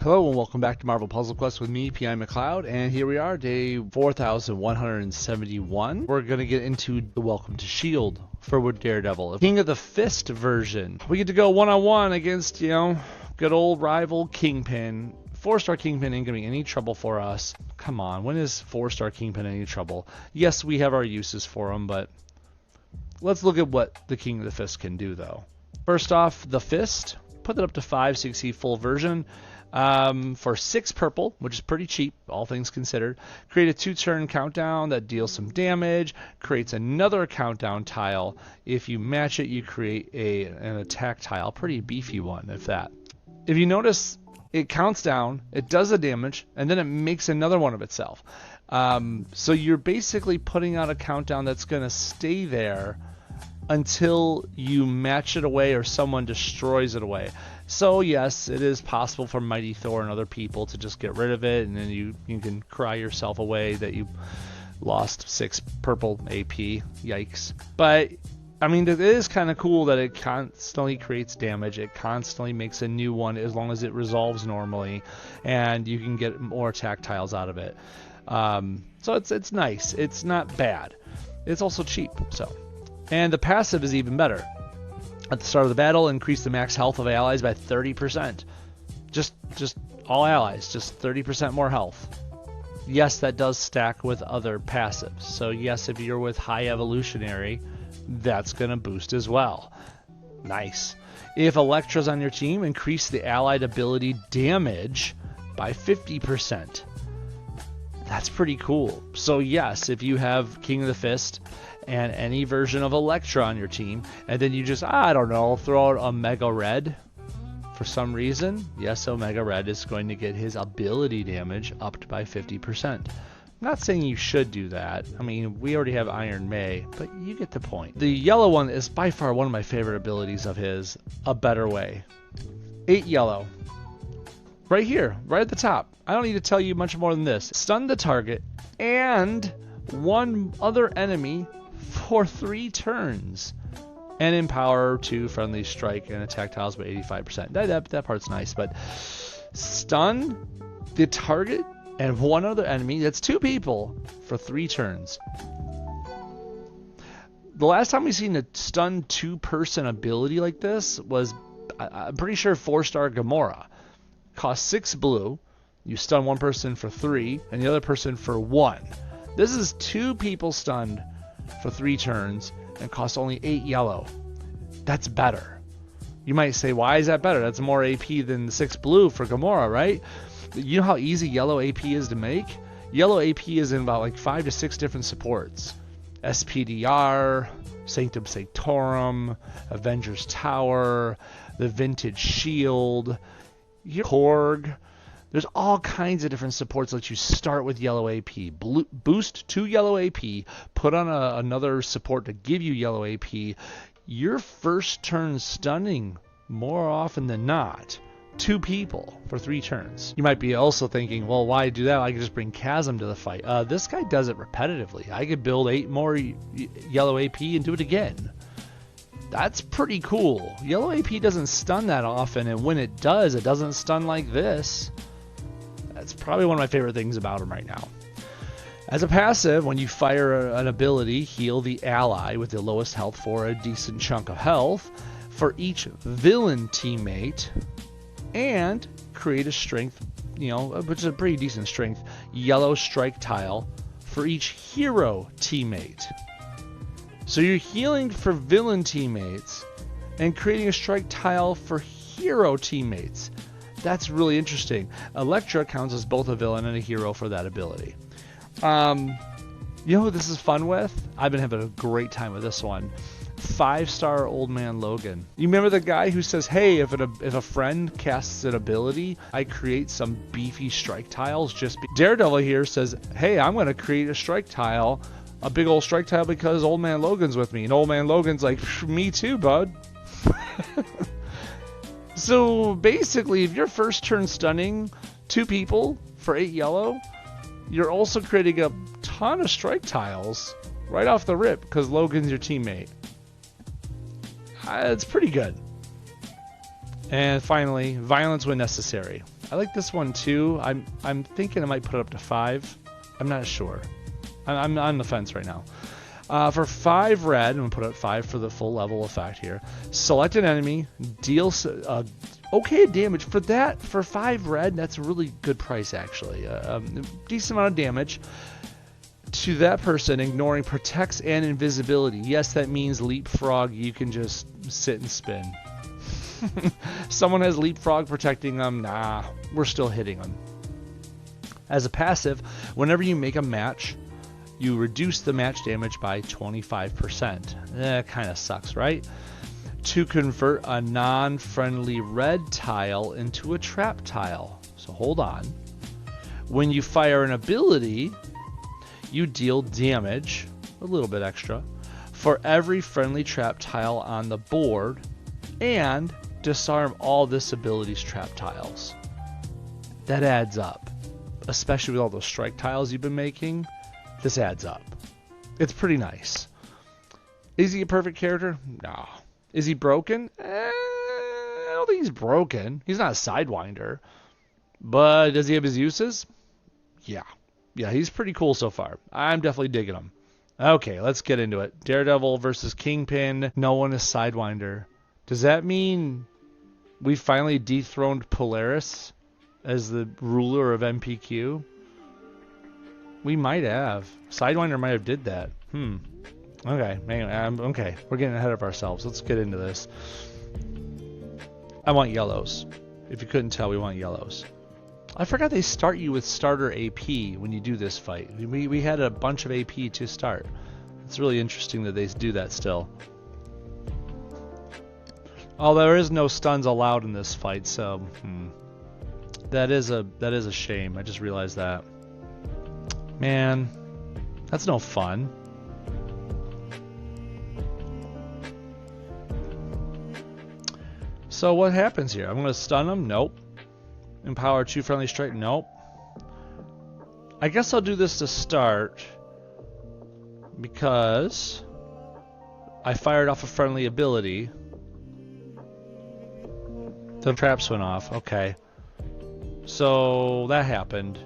Hello and welcome back to Marvel Puzzle Quest with me, P.I. McLeod, and here we are, day 4171. We're going to get into the Welcome to S.H.I.E.L.D. for Daredevil, King of the Fist version. We get to go one-on-one against, good old rival Kingpin. 4-star Kingpin ain't going to be any trouble for us. Come on, when is 4-star Kingpin any trouble? Yes, we have our uses for him, but let's look at what the King of the Fist can do, though. First off, the Fist. Put that up to 5 so you can see full version. For 6 purple, which is pretty cheap, all things considered. Create a 2-turn countdown that deals some damage. Creates another countdown tile. If you match it, you create an attack tile. Pretty beefy one, if that. If you notice, it counts down, it does the damage, and then it makes another one of itself. So you're basically putting out a countdown that's going to stay there until you match it away or someone destroys it away. So yes, it is possible for Mighty Thor and other people to just get rid of it, and then you can cry yourself away that you lost 6 purple AP. Yikes. But I mean, it is kind of cool that it constantly creates damage. It constantly makes a new one as long as it resolves normally, and you can get more attack tiles out of it. So it's nice. It's not bad. It's also cheap. And the passive is even better. At the start of the battle, increase the max health of allies by 30%. Just all allies, just 30% more health. Yes, that does stack with other passives. So yes, if you're with high evolutionary, that's going to boost as well. Nice. If Elektra's on your team, increase the allied ability damage by 50%. That's pretty cool. So yes, if you have King of the Fist and any version of Elektra on your team, and then you just, I don't know, throw out Omega Red for some reason, yes, Omega Red is going to get his ability damage upped by 50%. I'm not saying you should do that. I mean, we already have Iron May, but you get the point. The yellow one is by far one of my favorite abilities of his, A Better Way. 8 yellow. Right here, right at the top. I don't need to tell you much more than this. Stun the target and one other enemy for 3 turns, and empower 2 friendly strike and attack tiles by 85%. That part's nice, but stun the target and one other enemy, that's 2 people, for 3 turns. The last time we seen a stun 2-person ability like this was, I'm pretty sure, 4-star Gamora. Cost 6 blue, you stun 1 person for 3, and the other person for 1. This is 2 people stunned for 3 turns and costs only 8 yellow. That's better. You might say, why is that better? That's more AP than the 6 blue for Gamora, right? You know how easy yellow AP is to make? Yellow AP is in about like 5 to 6 different supports. SPDR, Sanctum Sanctorum, Avengers Tower, the Vintage Shield, Korg. There's all kinds of different supports that let you start with yellow AP. Boost 2 yellow AP, put on another support to give you yellow AP. Your first turn stunning, more often than not, 2 people for 3 turns. You might be also thinking, well, why do that? I could just bring Chasm to the fight. This guy does it repetitively. I could build 8 more yellow AP and do it again. That's pretty cool. Yellow AP doesn't stun that often, and when it does, it doesn't stun like this. That's probably one of my favorite things about him right now. As a passive, when you fire an ability, heal the ally with the lowest health for a decent chunk of health for each villain teammate, and create a strength, which is a pretty decent strength, yellow strike tile for each hero teammate. So you're healing for villain teammates and creating a strike tile for hero teammates. That's really interesting. Elektra counts as both a villain and a hero for that ability. You know who this is fun with? I've been having a great time with this one. 5-star Old Man Logan. You remember the guy who says, hey, if a friend casts an ability, I create some beefy strike tiles. Daredevil here says, hey, I'm going to create a strike tile, a big old strike tile, because Old Man Logan's with me. And Old Man Logan's like, me too, bud. So basically, if you're first turn stunning 2 people for 8 yellow, you're also creating a ton of strike tiles right off the rip because Logan's your teammate. It's pretty good. And finally, violence when necessary. I like this one too. I'm thinking I might put it up to 5. I'm not sure. I'm on the fence right now. For 5 red, I'm going to put it at 5 for the full level effect here. Select an enemy, deal okay damage. For that, for 5 red, that's a really good price actually. Decent amount of damage to that person, ignoring protects and invisibility. Yes, that means leapfrog. You can just sit and spin. Someone has leapfrog protecting them. Nah, we're still hitting them. As a passive, whenever you make a match, you reduce the match damage by 25%. That kind of sucks, right? To convert a non-friendly red tile into a trap tile. So hold on. When you fire an ability, you deal damage, a little bit extra, for every friendly trap tile on the board, and disarm all this ability's trap tiles. That adds up. Especially with all those strike tiles you've been making, this adds up. It's pretty nice. Is he a perfect character? No. Is he broken? I don't think he's broken. He's not a Sidewinder. But does he have his uses? Yeah. Yeah, he's pretty cool so far. I'm definitely digging him. Okay, let's get into it. Daredevil versus Kingpin. No one is Sidewinder. Does that mean we finally dethroned Polaris as the ruler of MPQ? We might have. Sidewinder might have did that. Okay, okay. We're getting ahead of ourselves. Let's get into this. I want yellows. If you couldn't tell, we want yellows. I forgot they start you with starter AP when you do this fight. We had a bunch of AP to start. It's really interesting that they do that still. Oh, there is no stuns allowed in this fight, so that is a shame. I just realized that. Man, that's no fun. So what happens here? I'm going to stun him? Nope. Empower 2 friendly strike? Nope. I guess I'll do this to start because I fired off a friendly ability. The traps went off. Okay. So that happened.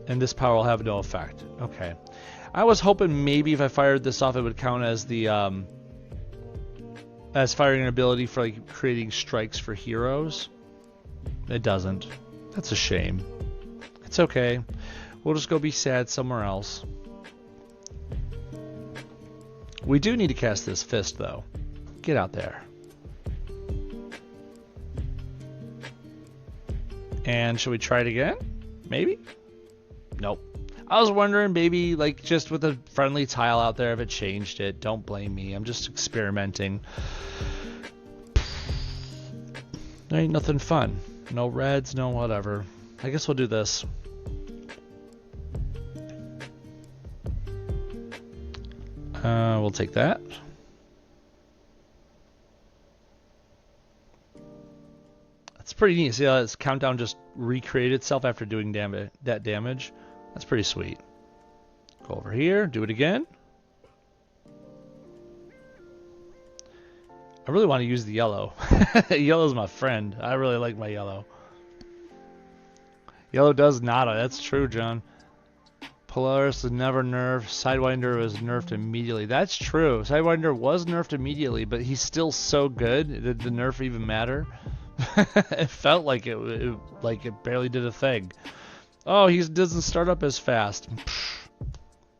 And this power will have no effect. Okay. I was hoping maybe if I fired this off it would count as the as firing an ability for like creating strikes for heroes. It doesn't. That's a shame. It's okay. We'll just go be sad somewhere else. We do need to cast this fist though. Get out there. And should we try it again? Maybe? Nope. I was wondering maybe like just with a friendly tile out there if it changed it. Don't blame me. I'm just experimenting. There ain't nothing fun. No reds, no whatever. I guess we'll do this. We'll take that. That's pretty neat. See how this countdown just recreated itself after doing that damage? That's pretty sweet. Go over here, do it again. I really want to use the yellow. Yellow's my friend. I really like my yellow. Yellow does nada. That's true, John. Polaris was never nerfed. Sidewinder was nerfed immediately. That's true. Sidewinder was nerfed immediately, but he's still so good. Did the nerf even matter? It felt like it barely did a thing. Oh, he doesn't start up as fast.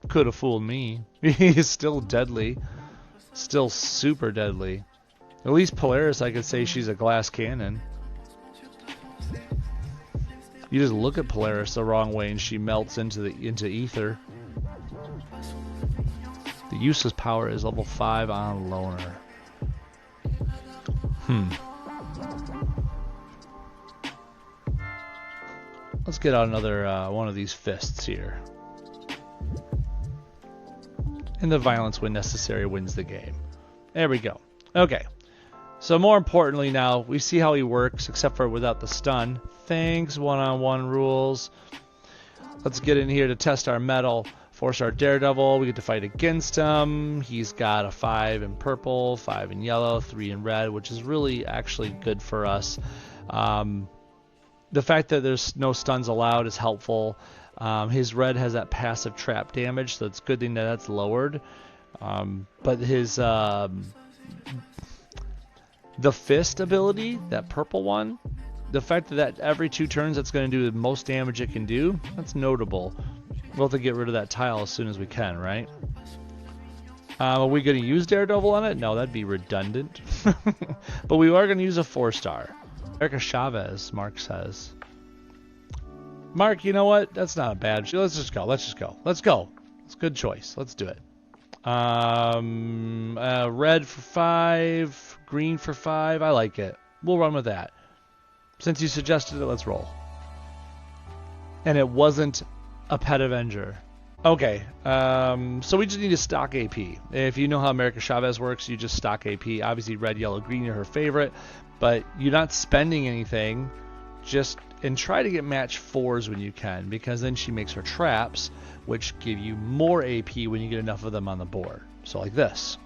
Could have fooled me. He's still deadly. Still super deadly. At least Polaris, I could say she's a glass cannon. You just look at Polaris the wrong way and she melts into ether. The useless power is level 5 on loner. Let's get out another one of these fists here. And the violence when necessary wins the game. There we go. Okay. So more importantly now, we see how he works, except for without the stun. Thanks, one-on-one rules. Let's get in here to test our metal. 4-star Daredevil, we get to fight against him. He's got a 5 in purple, 5 in yellow, 3 in red, which is really actually good for us. The fact that there's no stuns allowed is helpful. His red has that passive trap damage, so it's a good thing that that's lowered. But his the fist ability, that purple one, the fact that every 2 turns that's going to do the most damage it can do, that's notable. We'll have to get rid of that tile as soon as we can, right? Are we going to use Daredevil on it? No, that'd be redundant. But we are going to use a 4-star. America Chavez, Mark says. Mark, you know what? That's not a bad... Let's just go. Let's just go. Let's go. It's a good choice. Let's do it. Red for 5. Green for 5. I like it. We'll run with that. Since you suggested it, let's roll. And it wasn't a Pet Avenger. Okay, so we just need to stock AP. If you know how America Chavez works, you just stock AP. Obviously, red, yellow, green are her favorite, but you're not spending anything. And try to get match 4s when you can, because then she makes her traps, which give you more AP when you get enough of them on the board. So like this.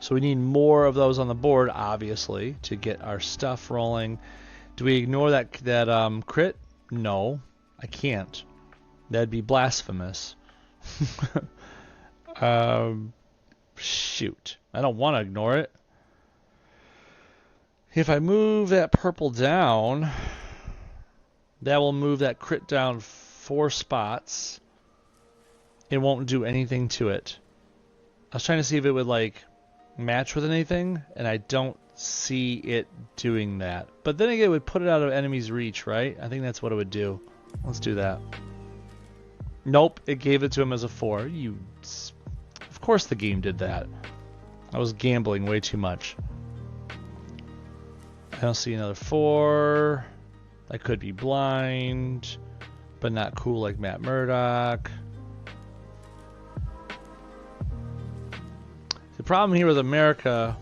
So we need more of those on the board, obviously, to get our stuff rolling. Do we ignore that crit? No, I can't. That'd be blasphemous. Shoot. I don't want to ignore it. If I move that purple down, that will move that crit down 4 spots. It won't do anything to it. I was trying to see if it would, like, match with anything, and I don't see it doing that. But then again, it would put it out of enemy's reach, right? I think that's what it would do. Let's do that. Nope, it gave it to him as a 4. Of course the game did that. I was gambling way too much. I don't see another 4. I could be blind, but not cool like Matt Murdock. The problem here with America,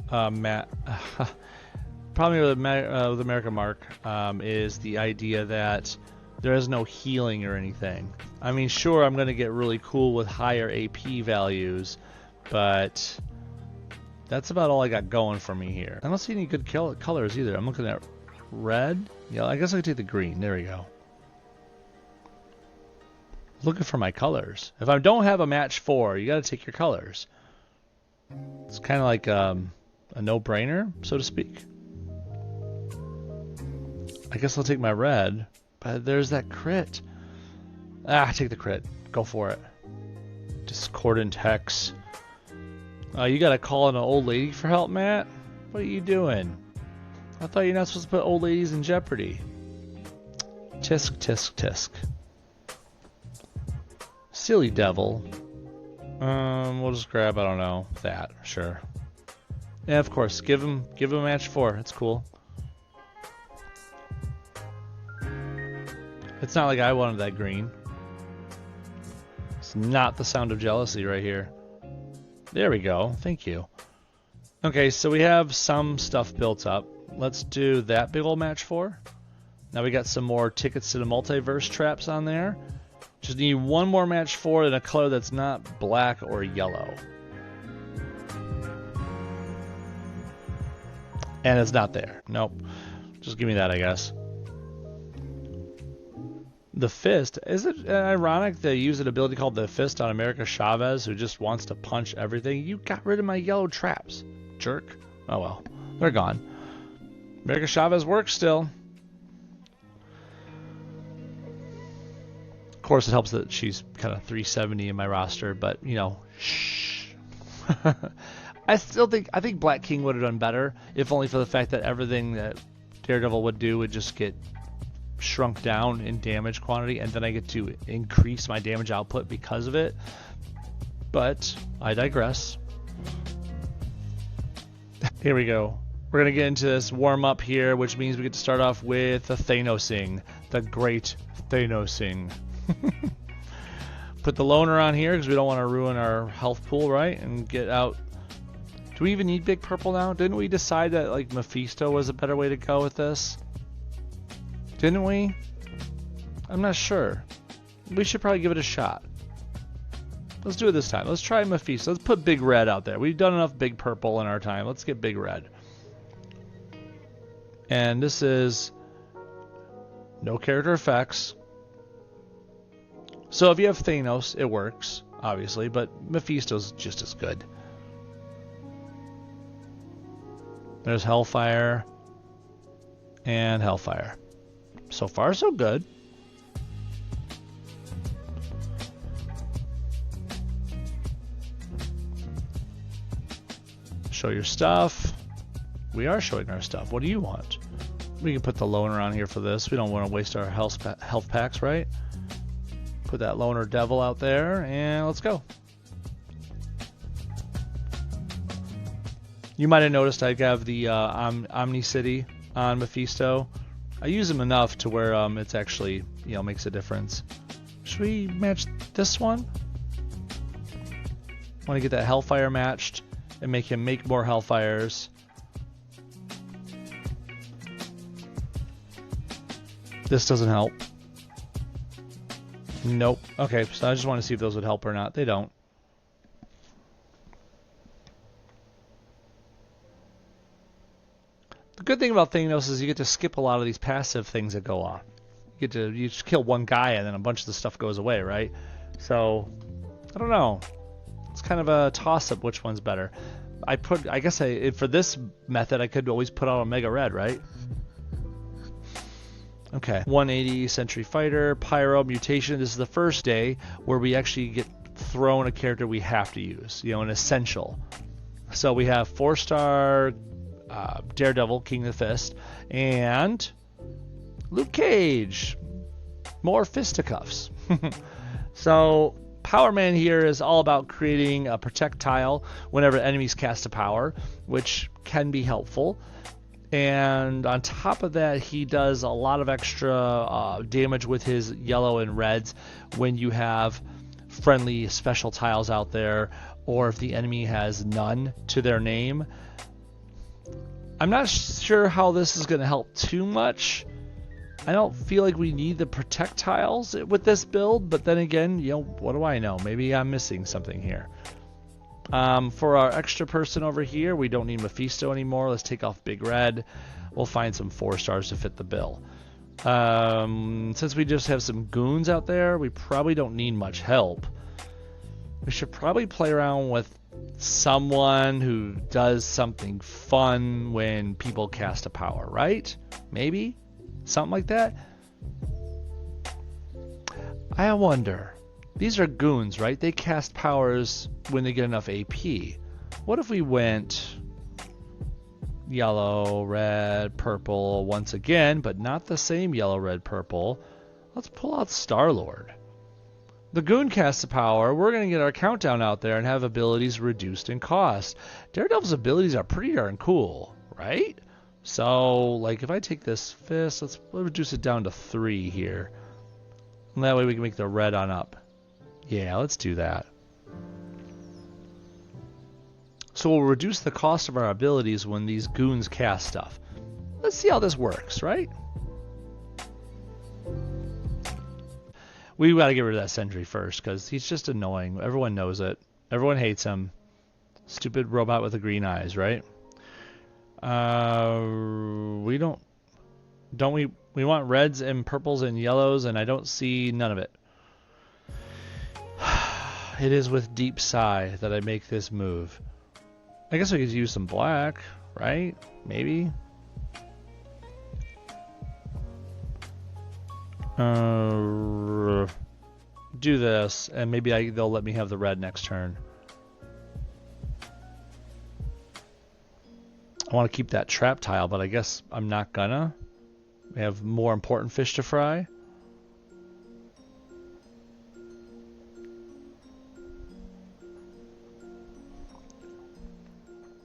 problem here with America, Mark, is the idea that there is no healing or anything. I mean, sure, I'm going to get really cool with higher AP values, but that's about all I got going for me here. I don't see any good colors either. I'm looking at red. Yeah, I guess I could take the green. There we go. Looking for my colors. If I don't have a match 4, you got to take your colors. It's kind of like a no-brainer, so to speak. I guess I'll take my red, but there's that crit. Take the crit. Go for it. Discordant Hex. You gotta call an old lady for help, Matt? What are you doing? I thought you're not supposed to put old ladies in jeopardy. Tisk, tisk, tisk. Silly devil. We'll just grab, I don't know, that, sure. Yeah, of course, give him a match 4. It's cool. It's not like I wanted that green. It's not the sound of jealousy right here. There we go. Thank you. Okay, so we have some stuff built up. Let's do that big old match 4. Now we got some more tickets to the multiverse traps on there. Just need one more match 4 in a color that's not black or yellow. And it's not there. Nope. Just give me that, I guess. The Fist. Is it ironic they use an ability called the Fist on America Chavez, who just wants to punch everything? You got rid of my yellow traps, jerk. Oh well. They're gone. America Chavez works still. Of course, it helps that she's kind of 370 in my roster, but, you know, shh. I think Black King would have done better, if only for the fact that everything that Daredevil would do would just get shrunk down in damage quantity, and then I get to increase my damage output because of it. But I digress. Here we go. We're going to get into this warm-up here, which means we get to start off with the Thanosing. The Great Thanosing. Put the loner on here because we don't want to ruin our health pool, right? And get out. Do we even need big purple now? Didn't we decide that like Mephisto was a better way to go with this? Didn't we? I'm not sure. We should probably give it a shot. Let's do it this time. Let's try Mephisto. Let's put Big Red out there. We've done enough Big Purple in our time. Let's get Big Red. And this is no character effects. So if you have Thanos, it works, obviously, but Mephisto's just as good. There's Hellfire and Hellfire. So far, so good. Show your stuff. We are showing our stuff. What do you want? We can put the loner on here for this. We don't want to waste our health packs, right? Put that loner devil out there, and let's go. You might have noticed I have the Omni-City on Mephisto. I use them enough to where it's actually, you know, makes a difference. Should we match this one? Want to get that Hellfire matched and make him make more Hellfires. This doesn't help. Nope. Okay, so I just want to see if those would help or not. They don't. The good thing about Thanos is you get to skip a lot of these passive things that go on. You just kill one guy and then a bunch of the stuff goes away, right? So, I don't know. It's kind of a toss-up which one's better. I guess for this method I could always put out a Mega Red, right? Okay. 180 Sentry Fighter, Pyro, Mutation. This is the first day where we actually get thrown a character we have to use, you know, an essential. So we have 4-star Daredevil, King of the Fist, and Luke Cage. More fisticuffs. So Power Man here is all about creating a protect tile whenever enemies cast a power, which can be helpful. And on top of that, he does a lot of extra damage with his yellow and reds when you have friendly special tiles out there, or if the enemy has none to their name. I'm not sure how this is going to help too much. I don't feel like we need the protect tiles with this build, but then again, you know, what do I know? Maybe I'm missing something here. For our extra person over here, we don't need Mephisto anymore. Let's take off Big Red. We'll find some 4-stars to fit the bill. Since we just have some goons out there, we probably don't need much help. We should probably play around with someone who does something fun when people cast a power, right? Maybe? Something like that? I wonder. These are goons, right? They cast powers when they get enough AP. What if we went yellow, red, purple once again, but not the same yellow, red, purple? Let's pull out Star-Lord. The goon casts a power. We're going to get our countdown out there and have abilities reduced in cost. Daredevil's abilities are pretty darn cool, right? So, like, if I take this fist, let's reduce it down to 3 here. And that way we can make the red on up. Yeah, let's do that. So we'll reduce the cost of our abilities when these goons cast stuff. Let's see how this works, right? We gotta get rid of that sentry first, because he's just annoying. Everyone knows it. Everyone hates him. Stupid robot with the green eyes, right? We want reds and purples and yellows, and I don't see none of it. It is with deep sigh that I make this move. I guess I could use some black, right? Maybe. Do this, and maybe they'll let me have the red next turn. I want to keep that trap tile, but I guess I'm not gonna. We have more important fish to fry.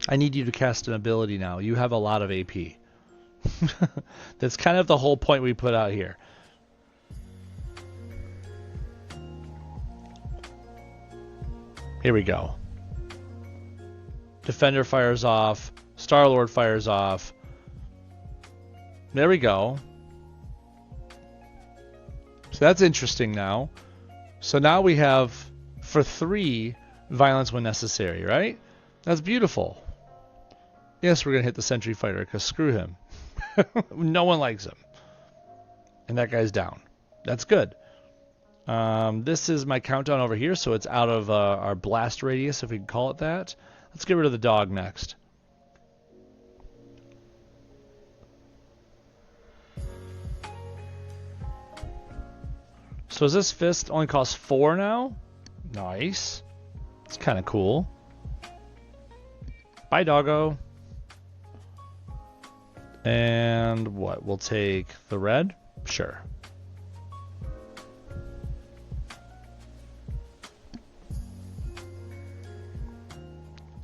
I need you to cast an ability now. You have a lot of AP. That's kind of the whole point we put out here. Here we go. Defender fires off. Star-Lord fires off. There we go. So that's interesting now. So now we have for 3 violence when necessary, right? That's beautiful. Yes, we're going to hit the sentry fighter because screw him. No one likes him. And that guy's down. That's good. This is my countdown over here, so it's out of our blast radius, if we can call it that. Let's get rid of the dog next. So is this fist only costs 4 now? Nice. It's kind of cool. Bye, doggo. And what? We'll take the red? Sure.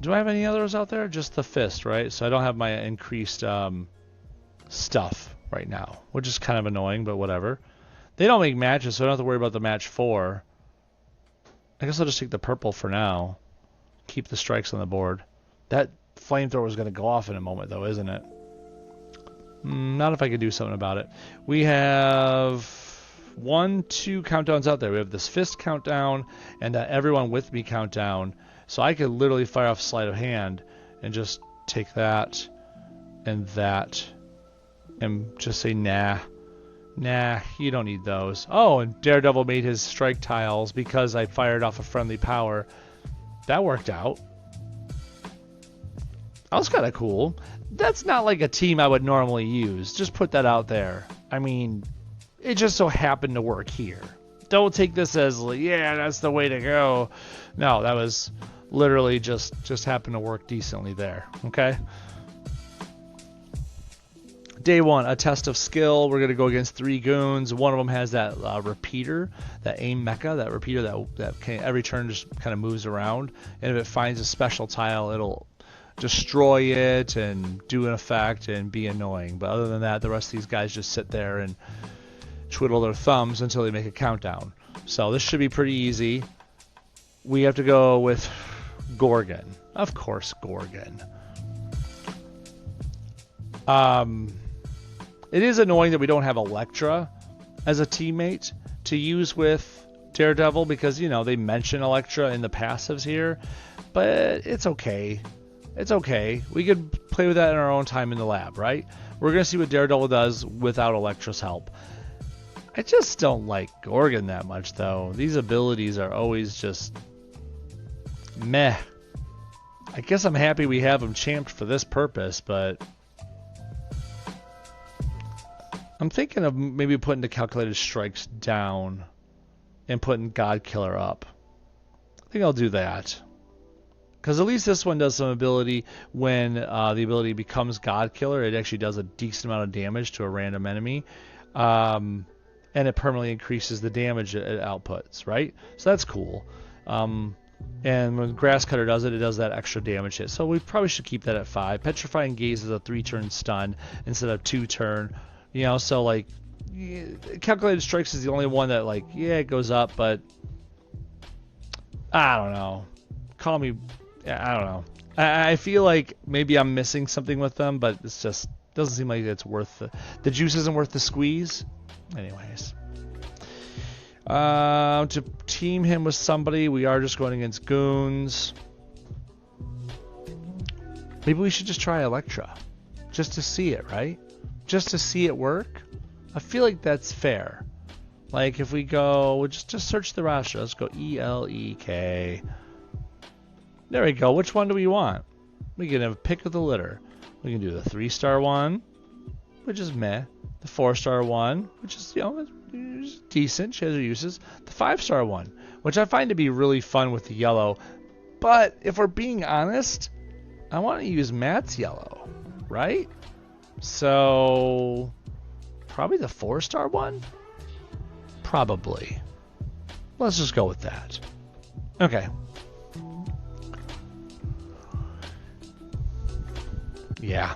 Do I have any others out there? Just the fist, right? So I don't have my increased stuff right now, which is kind of annoying, but whatever. They don't make matches, so I don't have to worry about the match 4. I guess I'll just take the purple for now. Keep the strikes on the board. That flamethrower is going to go off in a moment, though, isn't it? Not if I could do something about it. We have 1, 2 countdowns out there. We have this fist countdown and everyone with me countdown. So I could literally fire off sleight of hand and just take that and just say, nah, you don't need those. Oh, and Daredevil made his strike tiles because I fired off a friendly power. That worked out. That was kind of cool. That's not like a team I would normally use. Just put that out there. I mean, it just so happened to work here. Don't take this as, yeah, that's the way to go. No, that was literally just happened to work decently there. Okay. Day 1, a test of skill. We're going to go against 3 goons. One of them has that repeater, that aim mecha, that repeater that every turn just kind of moves around. And if it finds a special tile, it'll destroy it and do an effect and be annoying. But other than that, the rest of these guys just sit there and twiddle their thumbs until they make a countdown. So this should be pretty easy. We have to go with Gorgon. Of course, Gorgon. It is annoying that we don't have Elektra as a teammate to use with Daredevil because, you know, they mention Elektra in the passives here, but it's okay. It's okay. We could play with that in our own time in the lab, right? We're going to see what Daredevil does without Elektra's help. I just don't like Gorgon that much, though. These abilities are always just meh. I guess I'm happy we have him champed for this purpose, but I'm thinking of maybe putting the calculated strikes down and putting God Killer up. I think I'll do that. Because at least this one does some ability when the ability becomes God Killer. It actually does a decent amount of damage to a random enemy. And it permanently increases the damage it outputs, right? So that's cool. And when Grass Cutter does it, it does that extra damage hit. So we probably should keep that at 5. Petrifying Gaze is a 3-turn stun instead of 2-turn. You know, so like, Calculated Strikes is the only one that, like, yeah, it goes up, but I don't know. Call me, I don't know. I feel like maybe I'm missing something with them, but it's just doesn't seem like it's worth the juice isn't worth the squeeze. Anyways, to team him with somebody, we are just going against goons. Maybe we should just try Elektra, just to see it, right? Just to see it work. I feel like that's fair. Like if we go, we'll just search the roster. Let's go ELEK. There we go. Which one do we want? We can have a pick of the litter. We can do the 3-star one, which is meh. The 4-star one, which is, you know, is decent. She has her uses. The 5-star one, which I find to be really fun with the yellow. But if we're being honest, I want to use Matt's yellow, right? So probably the 4-star one? Probably. Let's just go with that. Okay. Yeah.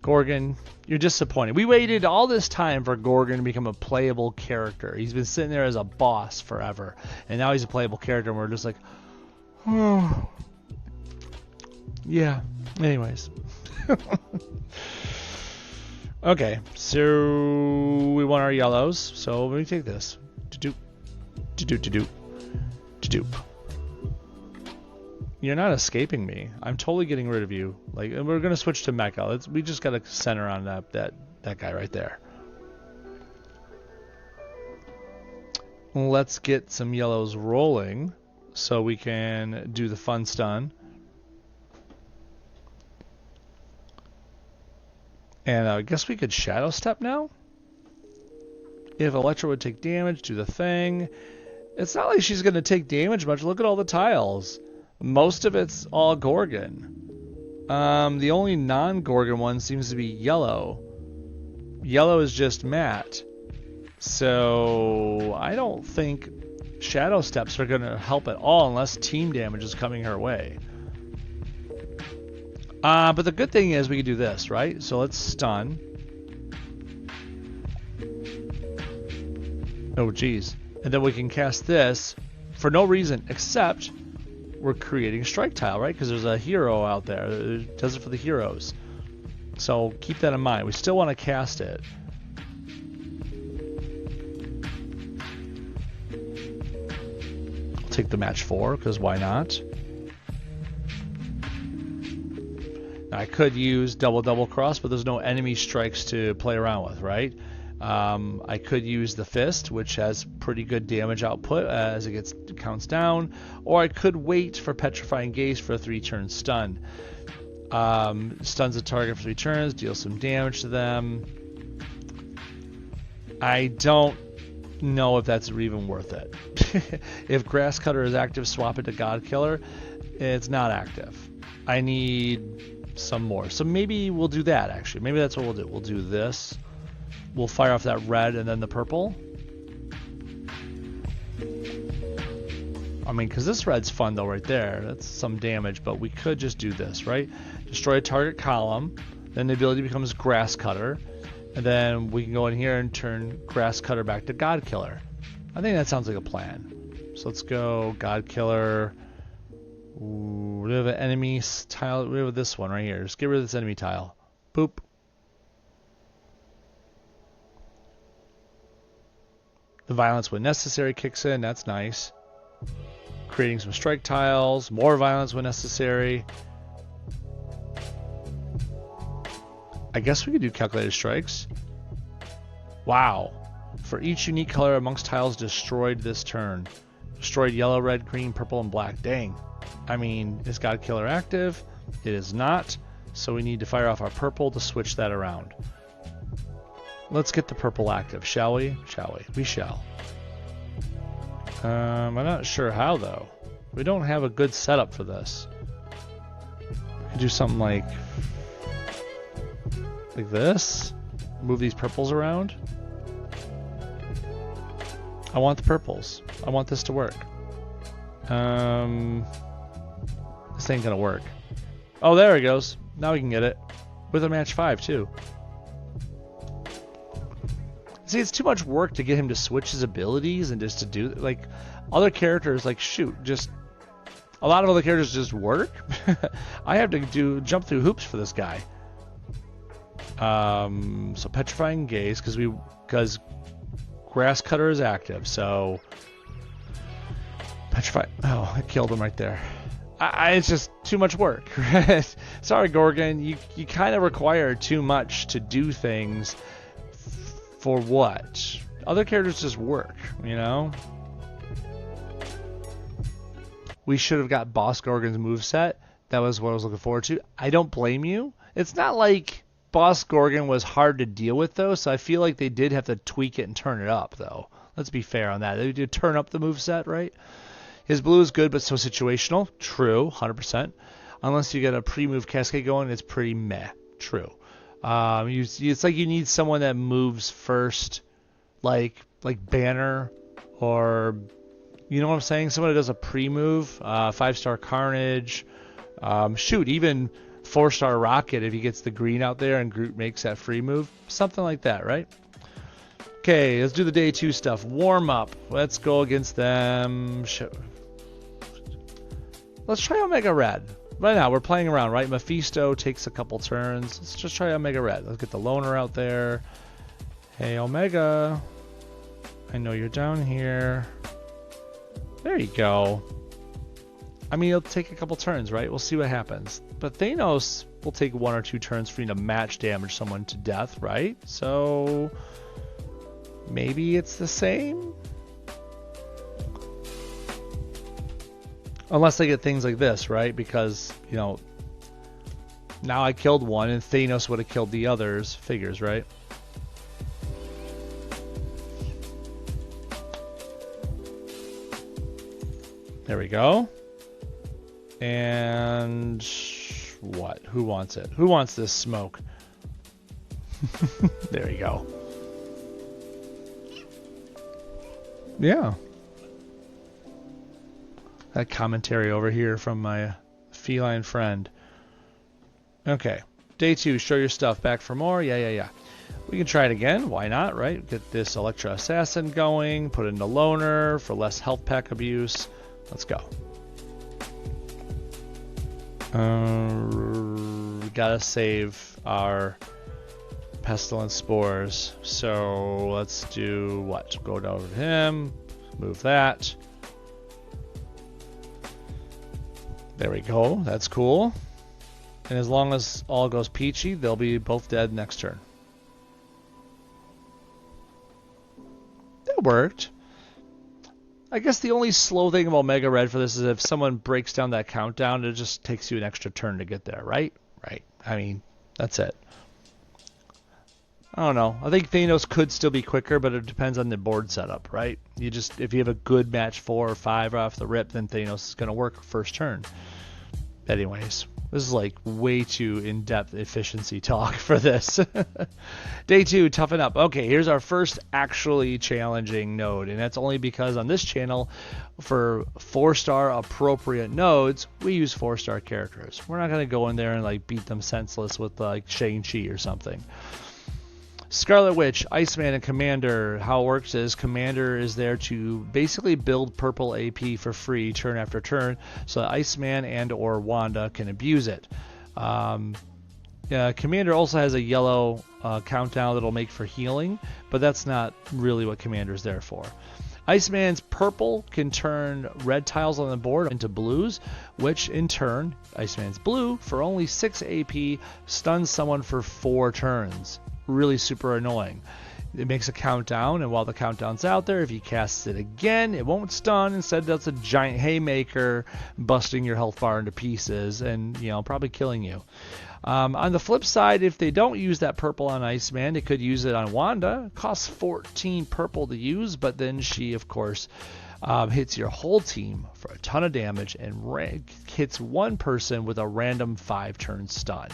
Gorgon, you're disappointed. We waited all this time for Gorgon to become a playable character. He's been sitting there as a boss forever. And now he's a playable character and we're just like, oh. Yeah. Anyways. Okay. So we want our yellows. So let me take this. To-do. To-do. To-do. Stoop. You're not escaping me. I'm totally getting rid of you. Like, and we're gonna switch to Mecha. We just gotta center on that guy right there. Let's get some yellows rolling so we can do the fun stun. And I guess we could Shadow Step now? If Electro would take damage, do the thing. It's not like she's going to take damage much. Look at all the tiles. Most of it's all Gorgon. The only non-Gorgon one seems to be yellow. Yellow is just matte. So I don't think Shadow Steps are going to help at all unless team damage is coming her way. But the good thing is we can do this, right? So let's stun. Oh, geez. And then we can cast this for no reason except we're creating strike tile, right? Because there's a hero out there. It does it for the heroes. So keep that in mind. We still want to cast it. I'll take the match 4 because why not? I could use double cross, but there's no enemy strikes to play around with, right? I could use the fist, which has pretty good damage output as it counts down, or I could wait for Petrifying Gaze for a 3-turn stun. Stuns a target for 3 turns, deals some damage to them. I don't know if that's even worth it. If Grass Cutter is active, swap it to God Killer. It's not active. I need some more. So maybe we'll do that, actually. Maybe that's what we'll do. We'll do this. We'll fire off that red and then the purple. I mean, because this red's fun, though, right there. That's some damage, but we could just do this, right? Destroy a target column. Then the ability becomes Grass Cutter. And then we can go in here and turn Grass Cutter back to God Killer. I think that sounds like a plan. So let's go God Killer. Ooh, we have an enemy tile. We have this one right here. Just get rid of this enemy tile. Boop. The violence when necessary kicks in. That's nice. Creating some strike tiles. More violence when necessary. I guess we could do calculated strikes. Wow. For each unique color amongst tiles destroyed this turn. Destroyed yellow, red, green, purple, and black. Dang. I mean, is God Killer active? It is not. So we need to fire off our purple to switch that around. Let's get the purple active, shall we? Shall we? We shall. I'm not sure how, though. We don't have a good setup for this. We could do something like this. Move these purples around. I want the purples. I want this to work. This ain't gonna work. Oh, there it goes. Now we can get it. With a match 5, too. See, it's too much work to get him to switch his abilities and just to do, like, other characters, like, shoot, just, a lot of other characters just work. I have to jump through hoops for this guy. So Petrifying Gaze, because Grass Cutter is active, so Petrify, oh, I killed him right there. It's just too much work. Sorry, Gorgon, you kind of require too much to do things. For what? Other characters just work, you know? We should have got Boss Gorgon's moveset. That was what I was looking forward to. I don't blame you. It's not like Boss Gorgon was hard to deal with, though, so I feel like they did have to tweak it and turn it up, though. Let's be fair on that. They did turn up the moveset, right? His blue is good, but so situational. True, 100%. Unless you get a pre-move cascade going, it's pretty meh. True. It's like you need someone that moves first, like Banner, or you know what I'm saying? Someone that does a pre-move, 5-star Carnage, shoot, even 4-star Rocket if he gets the green out there and Groot makes that free move, something like that, right? Okay, let's do the day 2 stuff. Warm up. Let's go against them. Let's try Omega Red. Right now, we're playing around, right? Mephisto takes a couple turns. Let's just try Omega Red. Let's get the loner out there. Hey, Omega. I know you're down here. There you go. I mean, it'll take a couple turns, right? We'll see what happens. But Thanos will take 1 or 2 turns for you to match damage someone to death, right? So maybe it's the same? Unless they get things like this, right? Because, you know, now I killed one and Thanos would have killed the others. Figures, right? There we go. And what? Who wants it? Who wants this smoke? There you go. Yeah. That commentary over here from my feline friend. Okay. Day 2, show your stuff. Back for more? Yeah. We can try it again. Why not, right? Get this Electra Assassin going. Put in the Loner for less health pack abuse. Let's go. We gotta save our Pestilence Spores. So let's do what? Go down to him. Move that. There we go. That's cool. And as long as all goes peachy, they'll be both dead next turn. That worked. I guess the only slow thing about Mega Red for this is if someone breaks down that countdown, it just takes you an extra turn to get there, right? Right. I mean, that's it. I don't know. I think Thanos could still be quicker, but it depends on the board setup, right? If you have a good match 4 or 5 off the rip, then Thanos is going to work first turn. Anyways, this is like way too in-depth efficiency talk for this. Day 2, toughen up. Okay, here's our first actually challenging node, and that's only because on this channel, for 4-star appropriate nodes, we use 4-star characters. We're not going to go in there and like beat them senseless with like Shang-Chi or something. Scarlet Witch, Iceman, and Commander. How it works is Commander is there to basically build purple AP for free turn after turn so that Iceman and or Wanda can abuse it. Commander also has a yellow countdown that'll make for healing, but that's not really what Commander's there for. Iceman's purple can turn red tiles on the board into blues, which in turn, Iceman's blue, for only 6 AP, stuns someone for 4 turns. Really super annoying. It makes a countdown, and while the countdown's out there, if you cast it again, it won't stun. Instead, that's a giant haymaker, busting your health bar into pieces, and probably killing you. On the flip side, if they don't use that purple on Iceman, they could use it on Wanda. It costs 14 purple to use, but then she, of course, hits your whole team for a ton of damage and hits one person with a random 5-turn stun.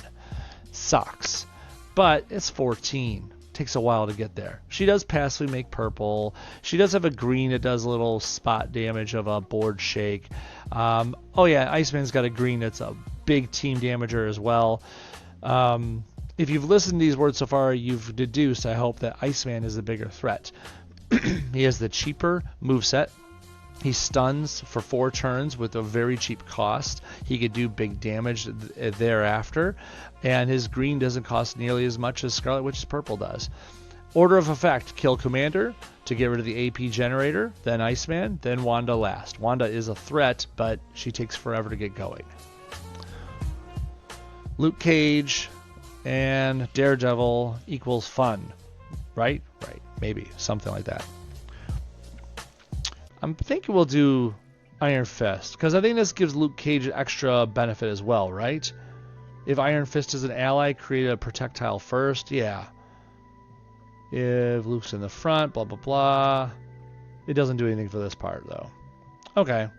Sucks. But it's 14. Takes a while to get there. She does passively make purple. She does have a green that does a little spot damage of a board shake. Oh yeah, Iceman's got a green that's a big team damager as well. If you've listened to these words so far, you've deduced, I hope, that Iceman is the bigger threat. He has the cheaper moveset. He stuns for 4 turns with a very cheap cost. He could do big damage thereafter. And his green doesn't cost nearly as much as Scarlet Witch's purple does. Order of effect: kill Commander to get rid of the AP generator, then Iceman, then Wanda last. Wanda is a threat, but she takes forever to get going. Luke Cage and Daredevil equals fun. Right? Right. Maybe. Something like that. I'm thinking we'll do Iron Fist, because I think this gives Luke Cage extra benefit as well, right? If Iron Fist is an ally, create a projectile first. Yeah. If Luke's in the front, blah, blah, blah. It doesn't do anything for this part, though. Okay.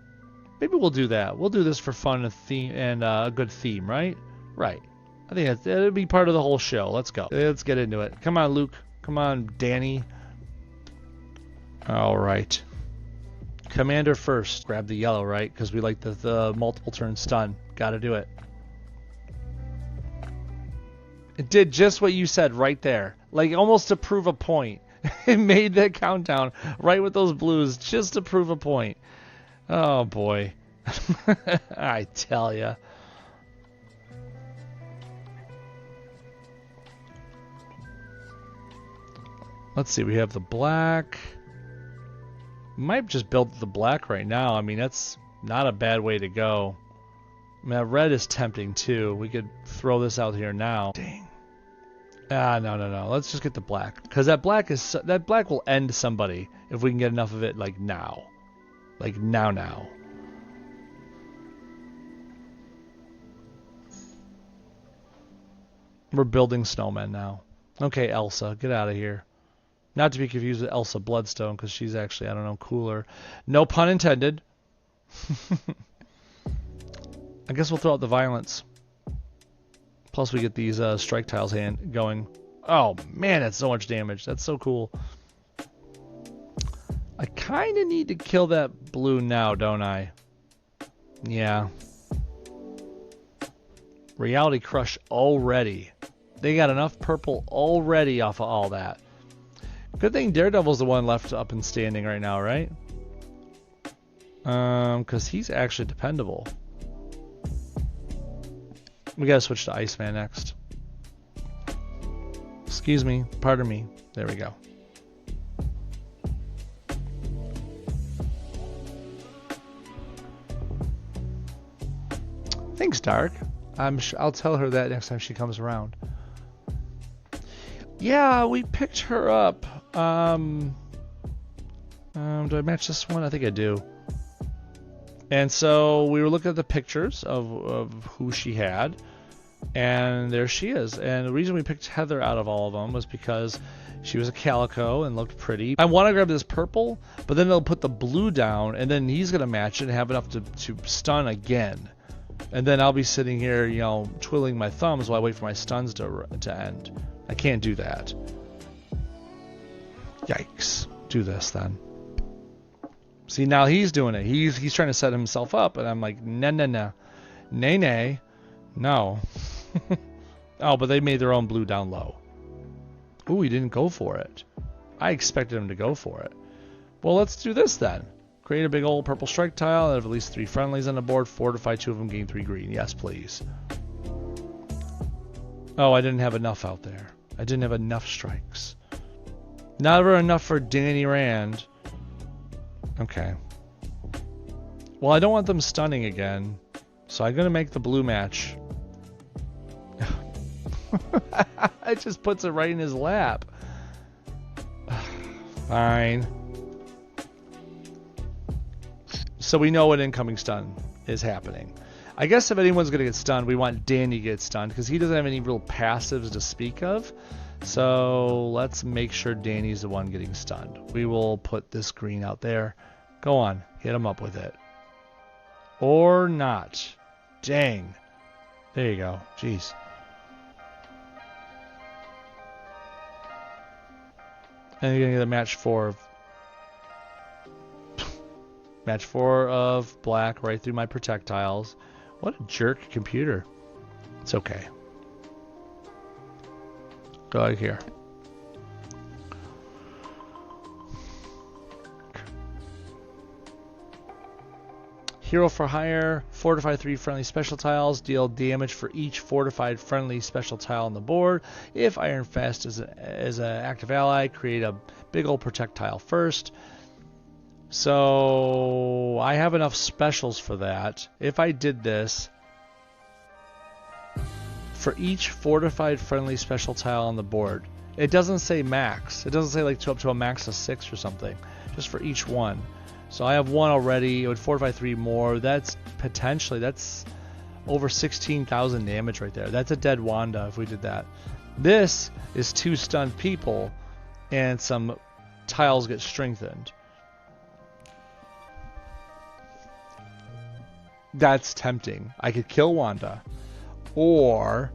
Maybe we'll do that. We'll do this for fun and theme and a good theme, right? Right. I think it'll be part of the whole show. Let's go. Let's get into it. Come on, Luke. Come on, Danny. All right. Commander first. Grab the yellow, right? Because we like the multiple turn stun. Gotta do it. It did just what you said right there. Like almost to prove a point. It made that countdown right with those blues just to prove a point. Oh boy. I tell ya. Let's see. We have the black. Might just build the black right now. I mean, that's not a bad way to go. I mean, that red is tempting too. We could throw this out here now. Dang. Ah, no. Let's just get the black, because that black will end somebody if we can get enough of it, like now, now. We're building snowmen now. Okay, Elsa, get out of here. Not to be confused with Elsa Bloodstone, because she's actually, I don't know, cooler. No pun intended. I guess we'll throw out the violence. Plus we get these strike tiles going. Oh man, that's so much damage. That's so cool. I kind of need to kill that blue now, don't I? Yeah. Reality Crush already. They got enough purple already off of all that. Good thing Daredevil's the one left up and standing right now, right? Because he's actually dependable. We gotta switch to Iceman next. Excuse me, pardon me. There we go. Thanks, Dark. I'll tell her that next time she comes around. Yeah, we picked her up. Do I match this one? I think I do. And so we were looking at the pictures of who she had, and there she is. And the reason we picked Heather out of all of them was because she was a calico and looked pretty. I want to grab this purple, but then they'll put the blue down, and then he's going to match it and have enough to stun again. And then I'll be sitting here, you know, twiddling my thumbs while I wait for my stuns to end. I can't do that. Yikes. Do this then. See, now he's doing it. He's trying to set himself up, and I'm like, no. Nay. No. Oh, but they made their own blue down low. Ooh, he didn't go for it. I expected him to go for it. Well, let's do this then. Create a big old purple strike tile. Have at least 3 friendlies on the board. Fortify 2 of them. Gain 3 green. Yes, please. Oh, I didn't have enough out there. I didn't have enough strikes. Never enough for Danny Rand. Okay. Well, I don't want them stunning again, so I'm going to make the blue match. It just puts it right in his lap. Fine. So we know an incoming stun is happening. I guess if anyone's going to get stunned, we want Danny to get stunned, because he doesn't have any real passives to speak of. So let's make sure Danny's the one getting stunned. We will put this green out there. Go on, hit him up with it. Or not. Dang. There you go. Jeez. And you're going to get a match 4 of... match 4 of black right through my projectiles. What a jerk computer. It's okay. Go out here. Hero for hire. Fortify 3 friendly special tiles. Deal damage for each fortified friendly special tile on the board. If Iron Fist is an active ally, create a big old protect tile first. So I have enough specials for that. If I did this, for each fortified friendly special tile on the board, it doesn't say max. It doesn't say like up to a max of 6 or something. Just for each one. So I have 1 already. It would fortify 3 more. That's over 16,000 damage right there. That's a dead Wanda if we did that. This is 2 stunned people, and some tiles get strengthened. That's tempting. I could kill Wanda, or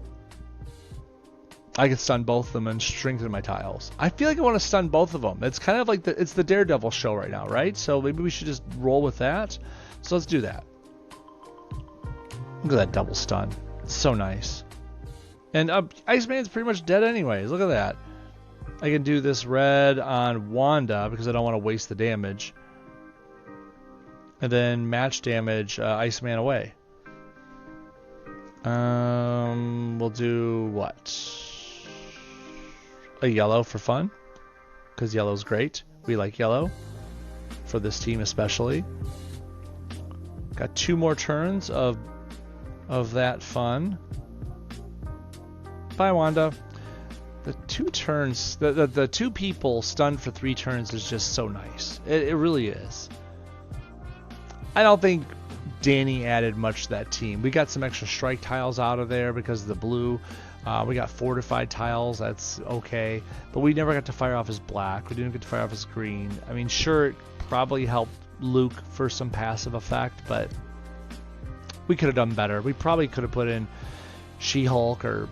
I could stun both of them and strengthen my tiles. I feel like I want to stun both of them. It's kind of like it's the Daredevil show right now, right? So maybe we should just roll with that. So let's do that. Look at that double stun. It's so nice. And Iceman's pretty much dead anyways. Look at that. I can do this red on Wanda because I don't want to waste the damage. And then match damage Iceman away. We'll do what? A yellow for fun, because yellow's great. We like yellow. for this team especially. Got 2 more turns of that fun. Bye, Wanda. The 2 turns, the 2 people stunned for 3 turns is just so nice. It really is. I don't think Danny added much to that team. We got some extra strike tiles out of there because of the blue. We got fortified tiles. That's okay. But we never got to fire off his black. We didn't get to fire off his green. I mean, sure, it probably helped Luke for some passive effect, but we could have done better. We probably could have put in She-Hulk or,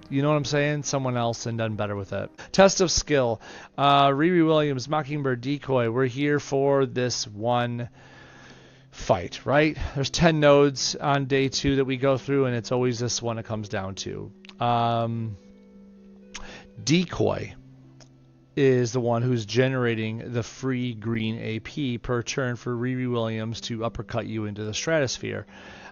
you know what I'm saying, someone else and done better with it. Test of skill. Riri Williams, Mockingbird, Decoy. We're here for this one fight, right? There's 10 nodes on day 2 that we go through, and it's always this one it comes down to. Decoy is the one who's generating the free green AP per turn for Riri Williams to uppercut you into the stratosphere.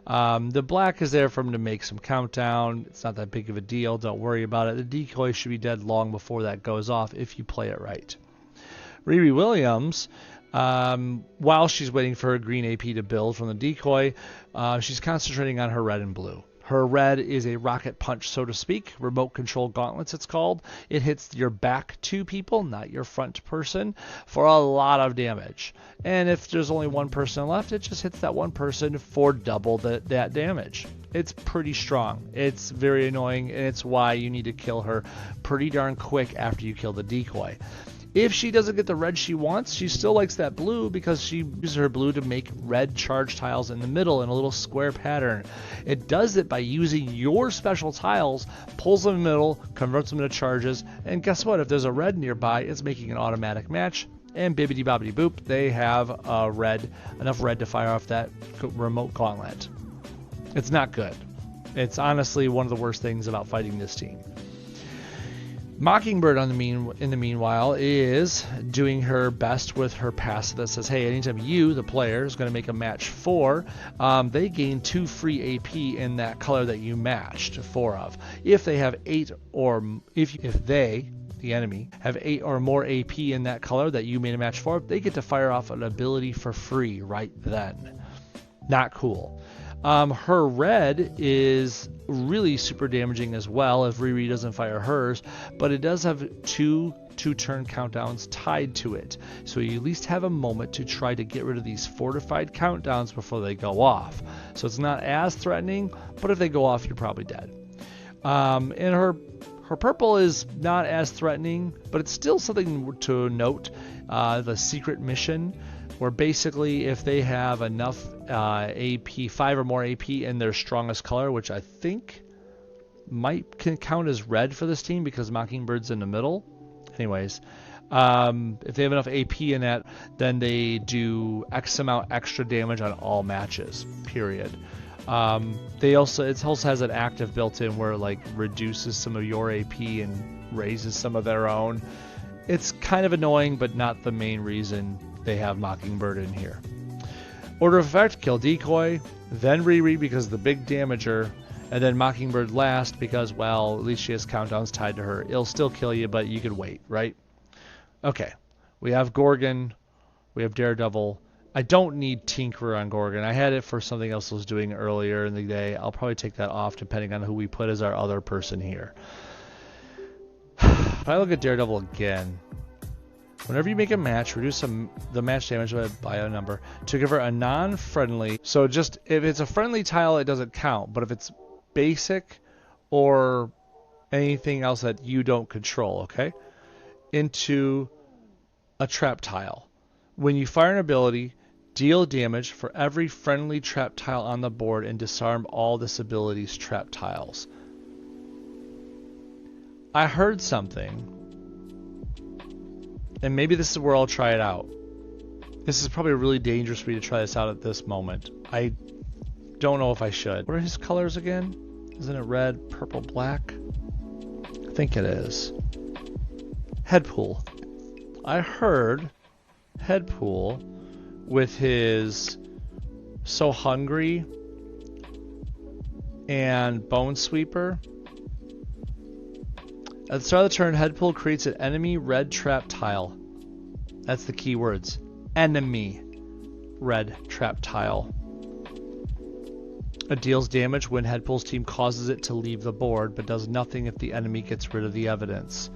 The black is there for him to make some countdown. It's not that big of a deal. Don't worry about it. The decoy should be dead long before that goes off if you play it right. Riri Williams, while she's waiting for her green AP to build from the decoy, she's concentrating on her red and blue. Her red is a rocket punch, so to speak. Remote control gauntlets, it's called. It hits your back 2 people, not your front person, for a lot of damage. And if there's only 1 person left, it just hits that 1 person for double that damage. It's pretty strong. It's very annoying, and it's why you need to kill her pretty darn quick after you kill the decoy. If she doesn't get the red she wants, she still likes that blue because she uses her blue to make red charge tiles in the middle in a little square pattern. It does it by using your special tiles, pulls them in the middle, converts them into charges, and guess what? If there's a red nearby, it's making an automatic match, and bibbidi bobbidi boop, they have enough red to fire off that remote gauntlet. It's not good. It's honestly one of the worst things about fighting this team. Mockingbird in the meanwhile is doing her best with her passive that says, hey, anytime you, the player, is going to make a match 4, they gain 2 free AP in that color that you matched 4 of. If they have 8 or if they, the enemy, have 8 or more AP in that color that you made a match 4, they get to fire off an ability for free right then. Not cool. Her red is really super damaging as well if Riri doesn't fire hers, but it does have 2 2-turn countdowns tied to it. So you at least have a moment to try to get rid of these fortified countdowns before they go off. So it's not as threatening, but if they go off, you're probably dead. And her purple is not as threatening, but it's still something to note. The secret mission, where basically if they have enough AP, 5 or more AP in their strongest color, which I think can count as red for this team because Mockingbird's in the middle. Anyways, if they have enough AP in that, then they do X amount extra damage on all matches, period. It also has an active built in where it like reduces some of your AP and raises some of their own. It's kind of annoying, but not the main reason they have Mockingbird in here. Order of effect, kill decoy, then Riri because the big damager, and then Mockingbird last because, well, at least she has countdowns tied to her. It'll still kill you, but you could wait, right? Okay, we have Gorgon, we have Daredevil. I don't need Tinkerer on Gorgon. I had it for something else I was doing earlier in the day. I'll probably take that off depending on who we put as our other person here. If I look at Daredevil again, whenever you make a match, reduce the match damage by a number to give her a non-friendly. So just if it's a friendly tile, it doesn't count. But if it's basic or anything else that you don't control, okay, into a trap tile. When you fire an ability, deal damage for every friendly trap tile on the board and disarm all this ability's trap tiles. I heard something, and maybe this is where I'll try it out. This is probably really dangerous for me to try this out at this moment. I don't know if I should. What are his colors again? Isn't it red, purple, black? I think it is. Headpool. I heard Headpool with his So Hungry and Bone Sweeper. At the start of the turn, Headpool creates an enemy red trap tile. That's the key words. enemy red trap tile. It deals damage when Headpool's team causes it to leave the board, but does nothing if the enemy gets rid of the evidence.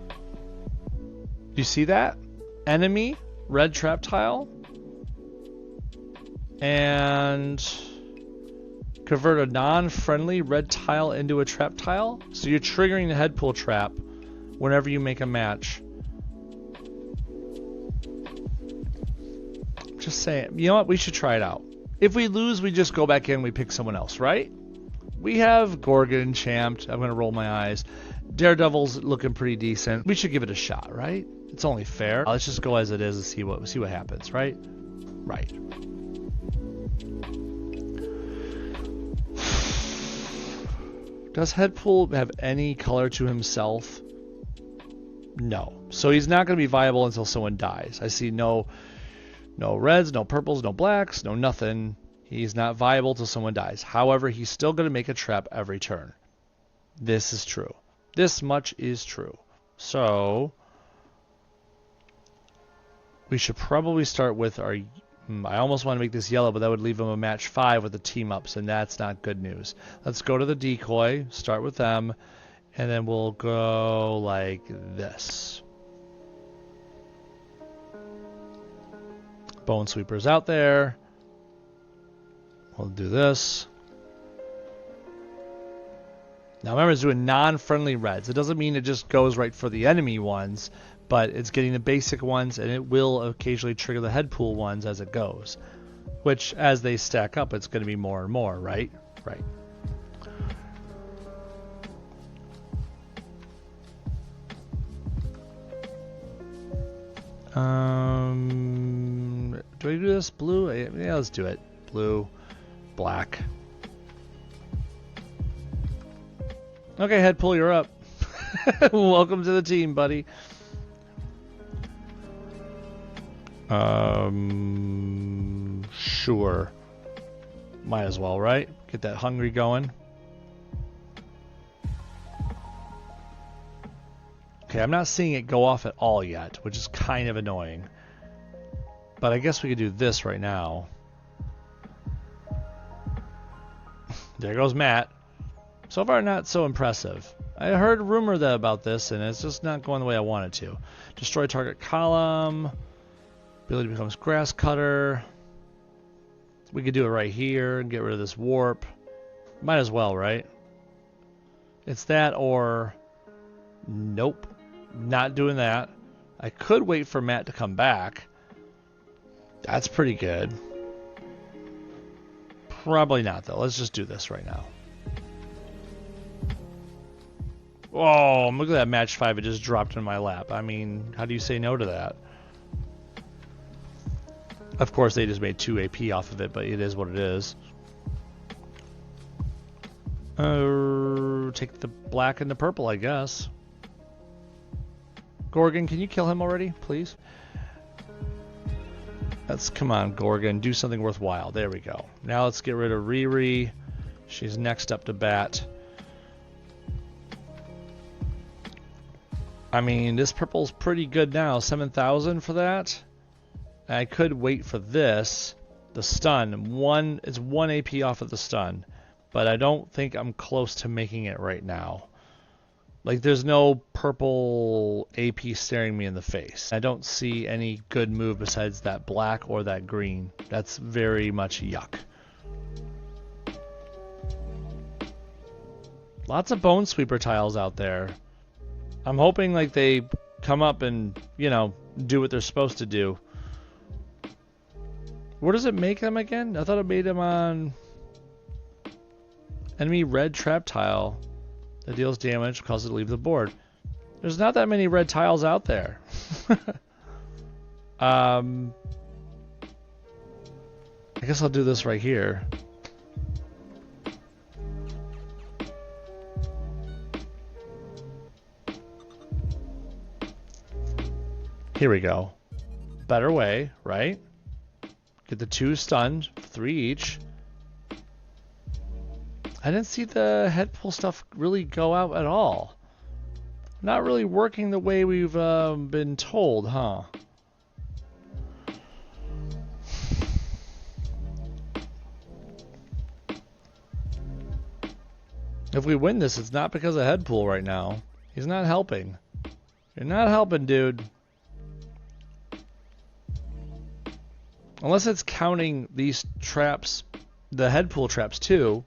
Do you see that? Enemy red trap tile. And convert a non-friendly red tile into a trap tile. So you're triggering the Headpool trap whenever you make a match. Just saying. You know what? We should try it out. If we lose, we just go back in, we pick someone else, right? We have Gorgon champed. I'm going to roll my eyes. Daredevil's looking pretty decent. We should give it a shot, right? It's only fair. Let's just go as it is and see what happens, right? Right. Does Headpool have any color to himself? No. So he's not going to be viable until someone dies. I see no reds, no purples, no blacks, no nothing. He's not viable till someone dies. However, he's still going to make a trap every turn. This is true. This much is true. So we should probably start with our... I almost want to make this yellow, but that would leave him a match 5 with the team-ups, and that's not good news. Let's go to the decoy, start with them, and then we'll go like this. Bone Sweeper's out there. We'll do this. Now remember, it's doing non-friendly reds. It doesn't mean it just goes right for the enemy ones, but it's getting the basic ones, and it will occasionally trigger the Headpool ones as it goes. Which, as they stack up, it's going to be more and more, right? Right. Do we do this blue? Yeah, let's do it. Blue, black. Okay, Headpool, you're up. Welcome to the team, buddy. Sure. Might as well, right? Get that hungry going. Okay, I'm not seeing it go off at all yet, which is kind of annoying. But I guess we could do this right now. There goes Matt. So far, not so impressive. I heard a rumor about this, and it's just not going the way I want it to. Destroy target column. Ability becomes grass cutter. We could do it right here and get rid of this warp. Might as well, right? It's that or... Nope. Not doing that. I could wait for Matt to come back. That's pretty good. Probably not, though. Let's just do this right now. Oh, look at that match 5. It just dropped in my lap. I mean, how do you say no to that? Of course, they just made 2 AP off of it, but it is what it is. Take the black and the purple, I guess. Gorgon, can you kill him already, please? Come on, Gorgon, do something worthwhile. There we go. Now let's get rid of Riri. She's next up to bat. I mean, this purple's pretty good now. 7,000 for that. I could wait for this. The stun. It's 1 AP off of the stun. But I don't think I'm close to making it right now. Like, there's no purple AP staring me in the face. I don't see any good move besides that black or that green. That's very much yuck. Lots of Bone Sweeper tiles out there. I'm hoping like they come up and, you know, do what they're supposed to do. Where does it make them again? I thought it made them on enemy red trap tile that deals damage, causes it to leave the board. There's not that many red tiles out there. I guess I'll do this right here. Here we go. Better way, right? Get the 2 stunned, 3 each. I didn't see the Headpool stuff really go out at all. Not really working the way we've been told, huh? If we win this, it's not because of head pool right now. He's not helping. You're not helping, dude. Unless it's counting these traps, the head pool traps too.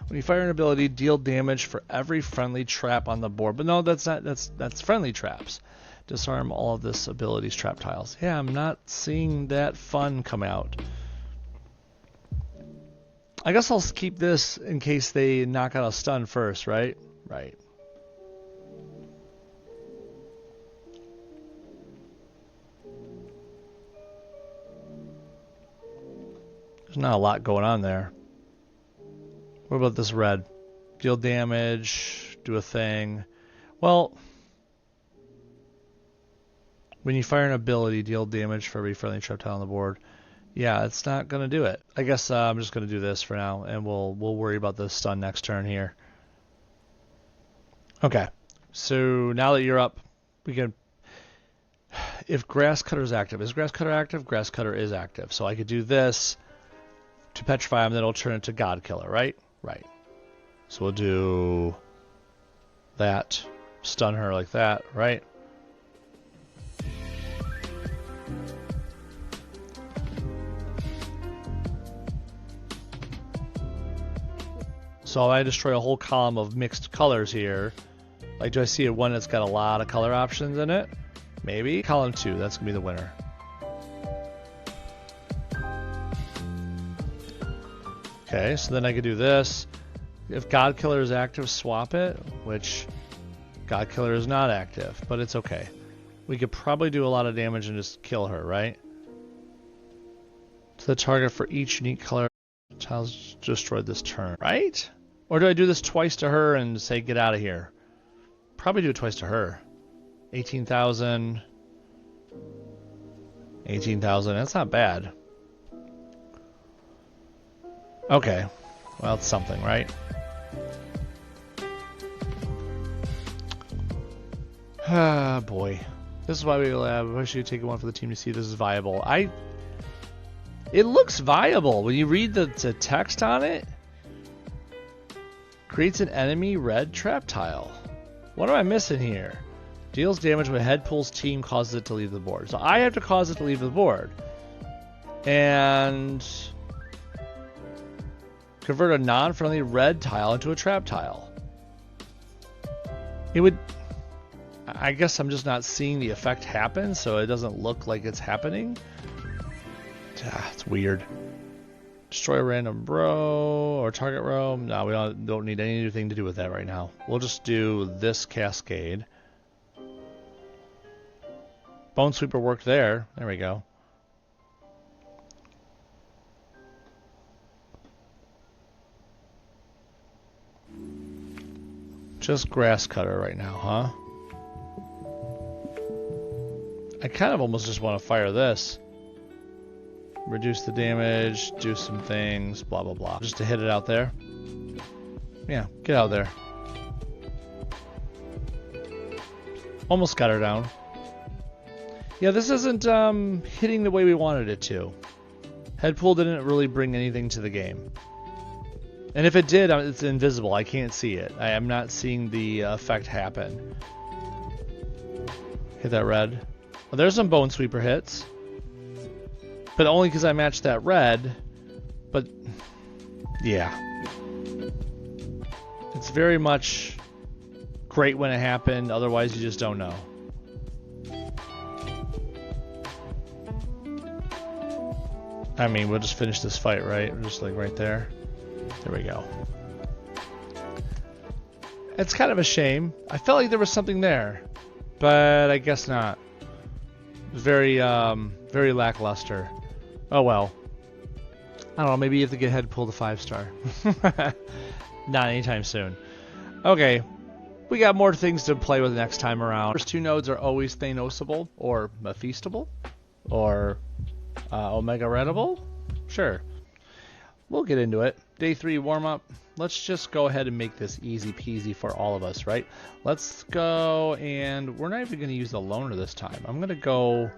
When you fire an ability, deal damage for every friendly trap on the board. But no, that's not. That's friendly traps. Disarm all of this ability's trap tiles. Yeah, I'm not seeing that fun come out. I guess I'll keep this in case they knock out a stun first, right? Right. There's not a lot going on there. What about this red? Deal damage, do a thing. Well, when you fire an ability, deal damage for every friendly trap tile on the board. Yeah, it's not going to do it. I guess I'm just going to do this for now, and we'll worry about the stun next turn here. Okay, so now that you're up, we can... If Grass Cutter is active. Is Grass Cutter active? Grass Cutter is active. So I could do this to petrify him, then it'll turn into God Killer, right? Right. So we'll do that. Stun her like that, right? So I destroy a whole column of mixed colors here. Like, do I see one that's got a lot of color options in it? Maybe. Column 2, that's going to be the winner. Okay, so then I could do this. If God Killer is active, swap it, which God Killer is not active, but it's okay. We could probably do a lot of damage and just kill her, right? So the target for each unique color tiles destroyed this turn, right? Or do I do this twice to her and say get out of here? Probably do it twice to her. 18,000. 18,000, that's not bad. Okay, well, it's something, right? Ah, boy. This is why we wish you take one for the team to see if this is viable. It looks viable. When you read the text on it, creates an enemy red trap tile. What am I missing here? Deals damage when head pool's team causes it to leave the board. So I have to cause it to leave the board. And convert a non-friendly red tile into a trap tile. It would... I guess I'm just not seeing the effect happen, so it doesn't look like it's happening. It's weird. Destroy a random row or target row. No, we don't need anything to do with that right now. We'll just do this cascade. Bone Sweeper worked there. There we go. Just Grass Cutter right now, huh? I kind of almost just want to fire this. Reduce the damage, do some things, blah, blah, blah. Just to hit it out there. Yeah, get out there. Almost got her down. Yeah, this isn't hitting the way we wanted it to. Head pool didn't really bring anything to the game. And if it did, it's invisible. I can't see it. I am not seeing the effect happen. Hit that red. Well, there's some Bone Sweeper hits. But only because I matched that red. But, yeah. It's very much great when it happened. Otherwise, you just don't know. I mean, we'll just finish this fight, right? Just like right there. There we go. It's kind of a shame. I felt like there was something there. But I guess not. Very, very lackluster. Oh well. I don't know, maybe you have to get head pull to 5-star. Not anytime soon. Okay. We got more things to play with next time around. First two nodes are always Thanosable, or Mephistable, or Omega Redable. Sure. We'll get into it. Day 3 warm-up. Let's just go ahead and make this easy peasy for all of us, right? Let's go, and we're not even going to use the loner this time. I'm going to go,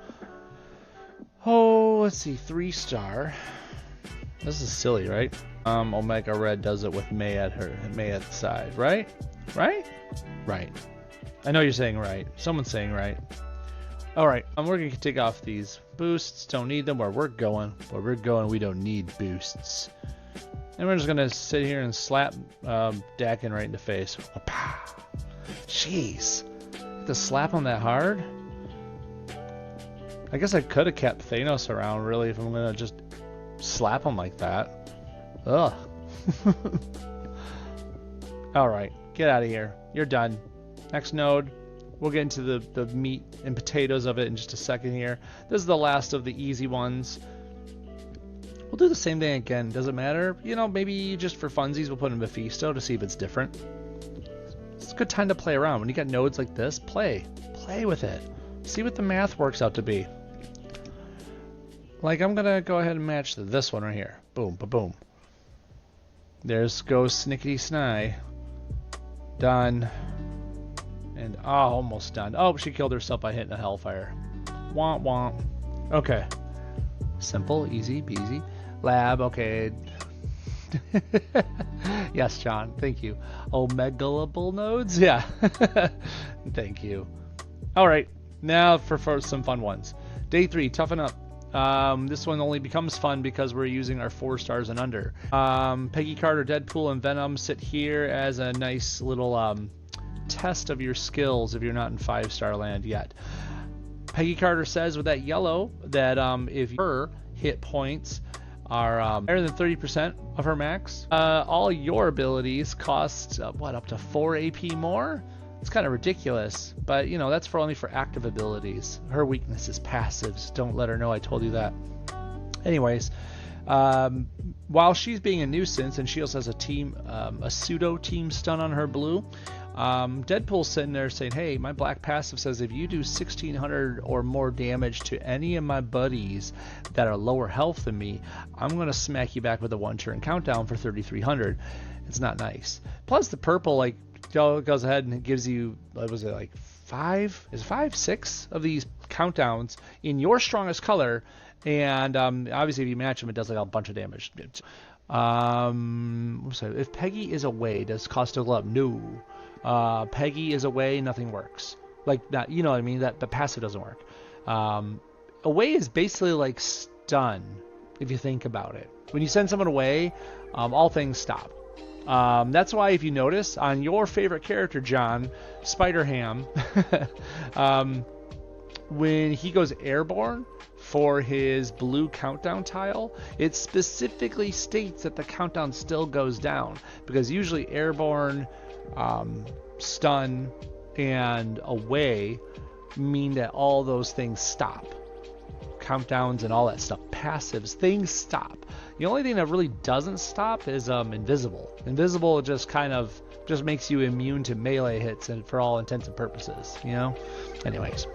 oh, let's see, 3-star. This is silly, right? Omega Red does it with May at the side, right? Right? Right. I know you're saying right. Someone's saying right. All right, we're gonna take off these boosts. Don't need them. Where we're going, we don't need boosts. And we're just gonna sit here and slap Dakin right in the face. Jeez, to slap him that hard? I guess I could have kept Thanos around, really, if I'm gonna just slap him like that. Ugh. All right, get out of here. You're done. Next node. We'll get into the meat and potatoes of it in just a second here. This is the last of the easy ones. We'll do the same thing again. Doesn't matter. You know, maybe just for funsies, we'll put in Mephisto to see if it's different. It's a good time to play around. When you got nodes like this, play. Play with it. See what the math works out to be. Like, I'm going to go ahead and match this one right here. Boom, ba-boom. There's goes Snickety Sny. Done. And, oh, almost done. Oh, she killed herself by hitting a Hellfire. Womp womp. Okay. Simple, easy, peasy. Lab, okay. Yes, John, thank you. Omegalable nodes? Yeah. Thank you. All right, now for some fun ones. Day 3, toughen up. This one only becomes fun because we're using our 4 stars and under. Peggy Carter, Deadpool, and Venom sit here as a nice little test of your skills if you're not in 5-star land yet. Peggy Carter says with that yellow that if your hit points are higher than 30% of her max, all your abilities cost up to 4 AP more? It's kind of ridiculous, but you know, that's only for active abilities. Her weakness is passives. Don't let her know I told you that. Anyways, while she's being a nuisance, and she also has a pseudo team stun on her blue, Deadpool's sitting there saying, hey, my black passive says if you do 1600 or more damage to any of my buddies that are lower health than me, I'm going to smack you back with a 1-turn countdown for 3300. It's not nice. Plus the purple, like, goes ahead and gives you, what was it, like 6 of these countdowns in your strongest color, and obviously if you match them, it does like a bunch of damage. If Peggy is away, does cost a glove? No. Peggy is away, nothing works. Like that, you know what I mean? That the passive doesn't work. Away is basically like stun, if you think about it. When you send someone away, all things stop. That's why if you notice on your favorite character, John Spider-Ham, when he goes airborne for his blue countdown tile, it specifically states that the countdown still goes down, because usually airborne, stun, and away mean that all those things stop. Countdowns and all that stuff, passives, things stop. The only thing that really doesn't stop is invisible. Invisible just makes you immune to melee hits, and for all intents and purposes, you know. Anyways,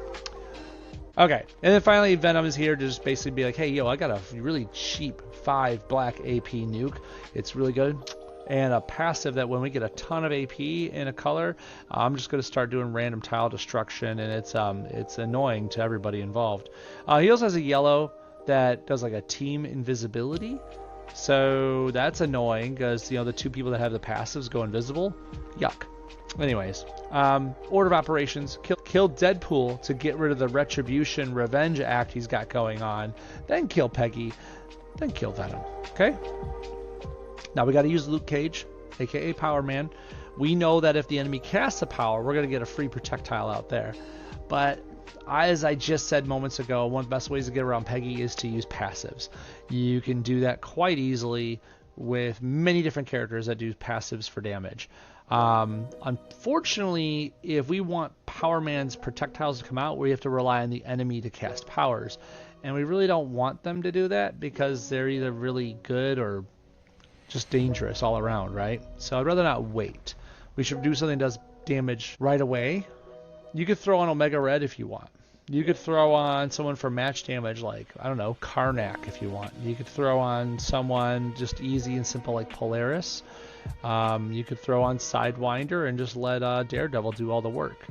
okay, and then finally Venom is here to just basically be like, hey, yo, I got a really cheap 5 black AP nuke. It's really good. And a passive that when we get a ton of AP in a color, I'm just going to start doing random tile destruction, and it's annoying to everybody involved. He also has a yellow that does like a team invisibility, so that's annoying because, you know, the 2 people that have the passives go invisible. Yuck. Anyways, order of operations: kill Deadpool to get rid of the retribution revenge act he's got going on, then kill Peggy, then kill Venom. Okay. Now we got to use Luke Cage, aka Power Man. We know that if the enemy casts a power, we're going to get a free projectile out there. But as I just said moments ago, one of the best ways to get around Peggy is to use passives. You can do that quite easily with many different characters that do passives for damage. Unfortunately, if we want Power Man's projectiles to come out, we have to rely on the enemy to cast powers. And we really don't want them to do that because they're either really good or just dangerous all around, right? So I'd rather not wait. We should do something that does damage right away. You could throw on Omega Red if you want. You could throw on someone for match damage like, I don't know, Karnak if you want. You could throw on someone just easy and simple like Polaris. You could throw on Sidewinder and just let Daredevil do all the work.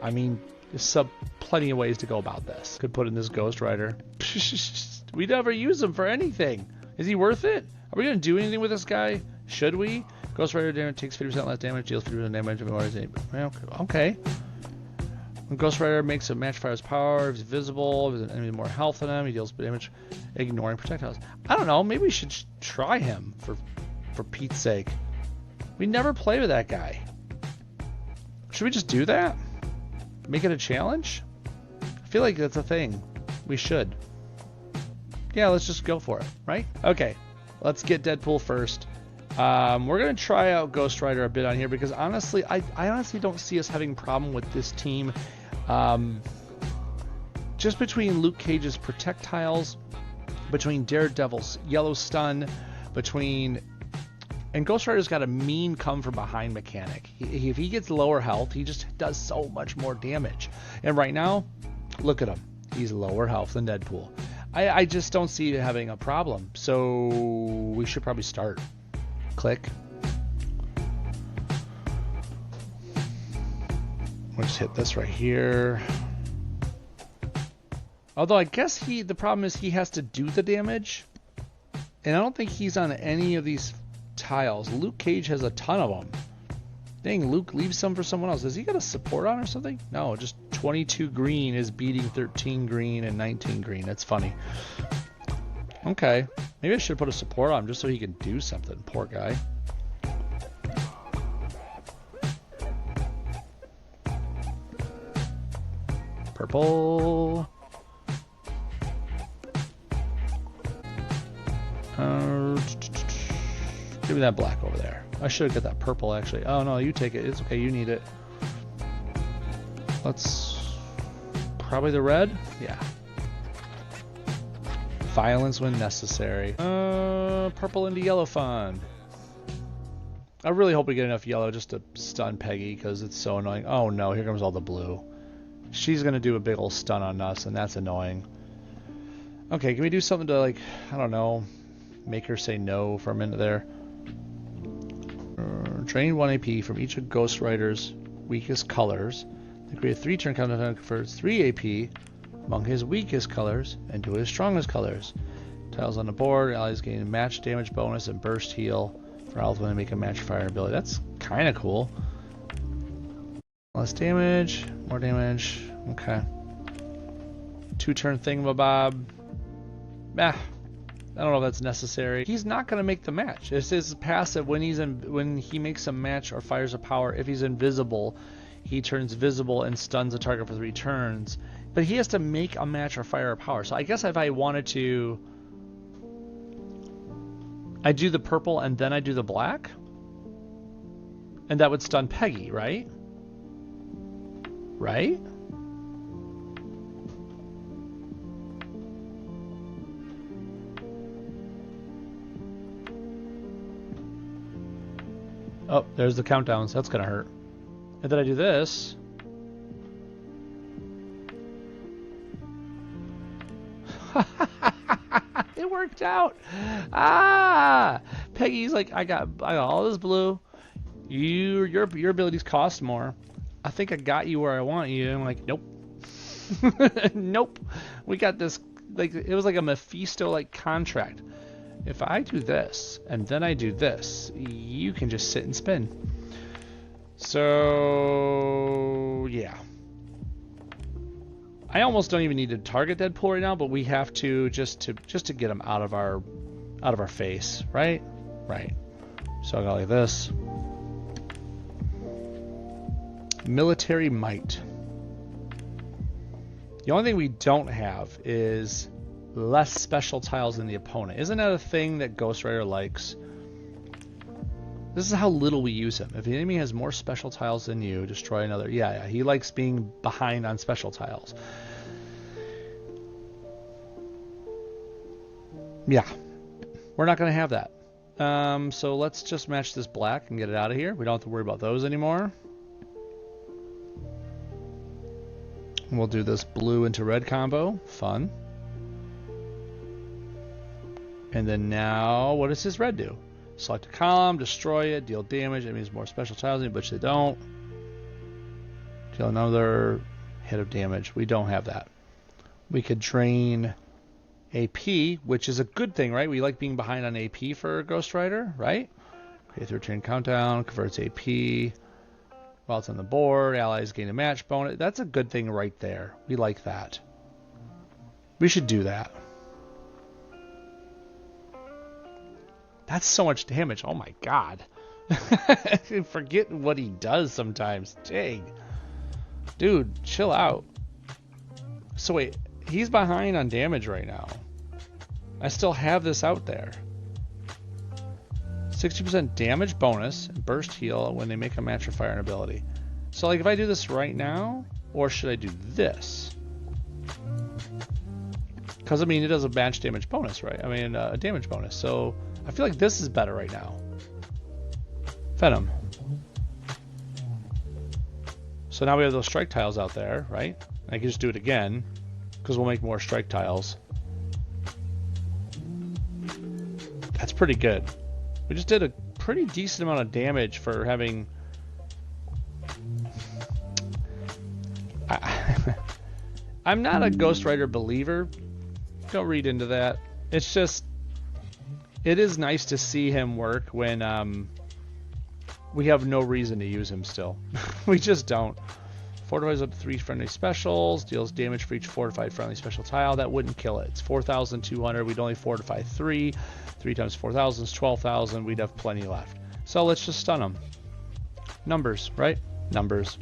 I mean, there's plenty of ways to go about this. Could put in this Ghost Rider. We never use him for anything. Is he worth it? Are we going to do anything with this guy? Should we? Ghost Rider damage takes 50% less damage, deals 50% damage. Okay. When Ghost Rider makes a match fire's power, if he's visible, if there's an enemy with more health than him, he deals damage, ignoring projectiles. I don't know. Maybe we should try him for Pete's sake. We never play with that guy. Should we just do that? Make it a challenge? I feel like that's a thing. We should. Yeah, let's just go for it, right? Okay, let's get Deadpool first. We're going to try out Ghost Rider a bit on here because honestly, I honestly don't see us having a problem with this team. Just between Luke Cage's projectiles, between Daredevil's yellow stun, and Ghost Rider's got a mean come from behind mechanic. If he gets lower health, he just does so much more damage. And right now, look at him. He's lower health than Deadpool. I just don't see it having a problem. So we should probably start. Click. We'll just hit this right here. Although I guess the problem is he has to do the damage. And I don't think he's on any of these tiles. Luke Cage has a ton of them. Dang, Luke leaves some for someone else. Does he got a support on or something? No, just 22 green is beating 13 green and 19 green. That's funny. Okay. Maybe I should put a support on him just so he can do something. Poor guy. Purple. Give me that black over there. I should get that purple actually. Oh no, you take it. It's okay, you need it. Let's... probably the red? Yeah. Violence when necessary. Purple into yellow fun. I really hope we get enough yellow just to stun Peggy because it's so annoying. Oh no, here comes all the blue. She's gonna do a big old stun on us and that's annoying. Okay, can we do something to, like, I don't know, make her say no for a minute there? Drain 1 AP from each of Ghost Rider's weakest colors. Then create a 3-turn countdown confers 3 AP among his weakest colors and to his strongest colors. Tiles on the board, allies gain match damage bonus and burst heal for health when they make a match fire ability. That's kind of cool. Less damage, more damage. Okay. 2-turn thingamabob. I don't know if that's necessary. He's not going to make the match. It's his passive when he makes a match or fires a power. If he's invisible, he turns visible and stuns a target for 3 turns. But he has to make a match or fire a power. So I guess if I wanted to, I do the purple and then I do the black, and that would stun Peggy, right? Right? Oh, there's the countdowns. That's gonna hurt. And then I do this. It worked out. Ah, Peggy's like, I got all this blue. Your abilities cost more. I think I got you where I want you. I'm like, nope. Nope. We got this. Like, it was like a Mephisto like contract. If I do this, and then I do this, you can just sit and spin. So, yeah. I almost don't even need to target Deadpool right now, but we have to just to get him out of our face, right? Right. So I'll go like this. Military might. The only thing we don't have is less special tiles than the opponent. Isn't that a thing that Ghost Rider likes? This is how little we use him. If the enemy has more special tiles than you, destroy another. Yeah, he likes being behind on special tiles. Yeah, we're not going to have that. So let's just match this black and get it out of here. We don't have to worry about those anymore. We'll do this blue into red combo. Fun. And then now, what does his red do? Select a column, destroy it, deal damage. It means more special tiles, which they don't. Deal another hit of damage. We don't have that. We could drain AP, which is a good thing, right? We like being behind on AP for Ghost Rider, right? Create 3-turn countdown, converts AP. While it's on the board, allies gain a match bonus. That's a good thing right there. We like that. We should do that. That's so much damage. Oh my god. I forget what he does sometimes. Dang. Dude, chill out. So wait, he's behind on damage right now. I still have this out there. 60% damage bonus and burst heal when they make a match or fire an ability. So like if I do this right now, or should I do this? Because I mean it does a match damage bonus, right? I mean a damage bonus. So I feel like this is better right now. Venom. So now we have those strike tiles out there, right? I can just do it again because we'll make more strike tiles. That's pretty good. We just did a pretty decent amount of damage for having... I'm not a Ghost Rider believer. Don't read into that. It's just... It is nice to see him work when we have no reason to use him still. We just don't. Fortifies up to 3 friendly specials. Deals damage for each fortified friendly special tile. That wouldn't kill it. It's 4,200. We'd only fortify 3. 3 times 4,000 is 12,000. We'd have plenty left. So let's just stun them. Numbers, right? Numbers.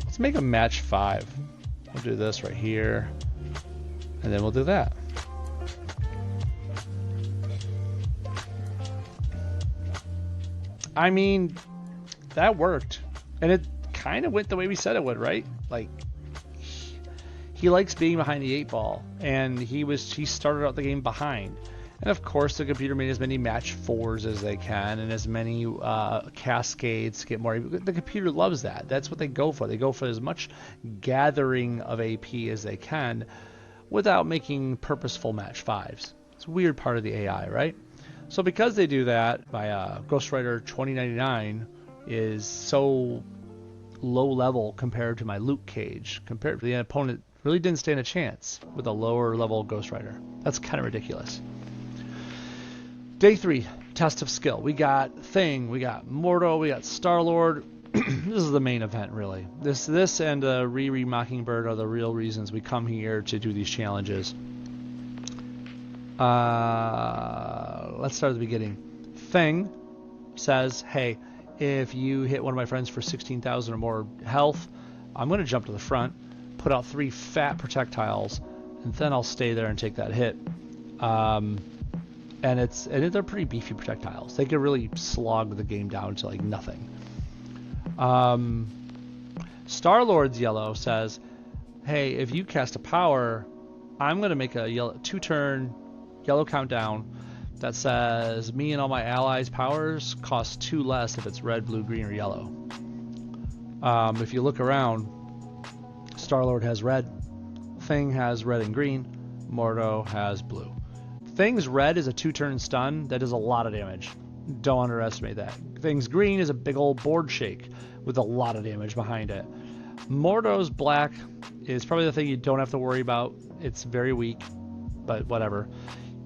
Let's make a match 5. We'll do this right here. And then we'll do that. I mean, that worked. And it kind of went the way we said it would, right? Like, he likes being behind the 8 ball, and he started out the game behind. And of course, the computer made as many match 4s as they can, and as many cascades to get more. The computer loves that. That's what they go for. They go for as much gathering of AP as they can, without making purposeful match 5s. It's a weird part of the AI, right? So because they do that, my Ghost Rider 2099 is so low level compared to my Luke Cage. Compared to the opponent, really didn't stand a chance with a lower level Ghost Rider. That's kind of ridiculous. Day 3, test of skill. We got Thing, we got Mordo, we got Star-Lord. This is the main event, really. This and Riri Mockingbird are the real reasons we come here to do these challenges. Let's start at the beginning. Thing says, hey, if you hit one of my friends for 16,000 or more health, I'm going to jump to the front, put out 3 fat projectiles, and then I'll stay there and take that hit. And they're pretty beefy projectiles. They can really slog the game down to like nothing. Star-Lord's yellow says, hey, if you cast a power, I'm going to make a 2-turn yellow countdown that says me and all my allies' powers cost 2 less if it's red, blue, green, or yellow. If you look around, Star-Lord has red, Thing has red and green, Mordo has blue. Thing's red is a 2-turn stun that does a lot of damage. Don't underestimate that. Thing's green is a big old board shake with a lot of damage behind it. Mordo's black is probably the thing you don't have to worry about. It's very weak, but whatever.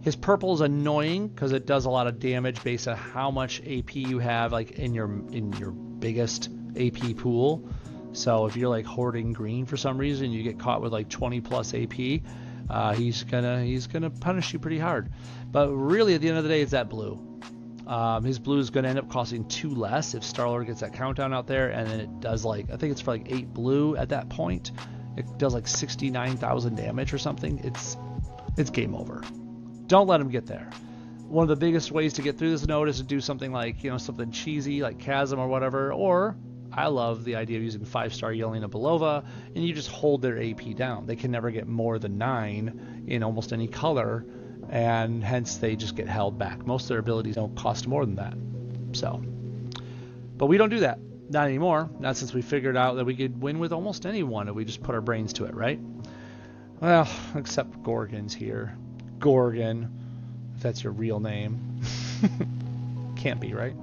His purple is annoying because it does a lot of damage based on how much AP you have, like in your biggest AP pool. So if you're like hoarding green for some reason, you get caught with like 20 plus AP, he's gonna punish you pretty hard. But really, at the end of the day, it's that blue. His blue is gonna end up costing 2 less if Star-Lord gets that countdown out there, and then it does like, I think it's for like 8 blue at that point. It does like 69,000 damage or something. It's game over. Don't let him get there. One of the biggest ways to get through this node is to do something like, something cheesy like Chasm or whatever, or I love the idea of using 5-star Yelena Belova, and you just hold their AP down. They can never get more than 9 in almost any color, and hence they just get held back. Most of their abilities don't cost more than that. So, but we don't do that. Not anymore. Not since we figured out that we could win with almost anyone if we just put our brains to it, right? Well, except Gorgon's here. Gorgon, if that's your real name. Can't be, right?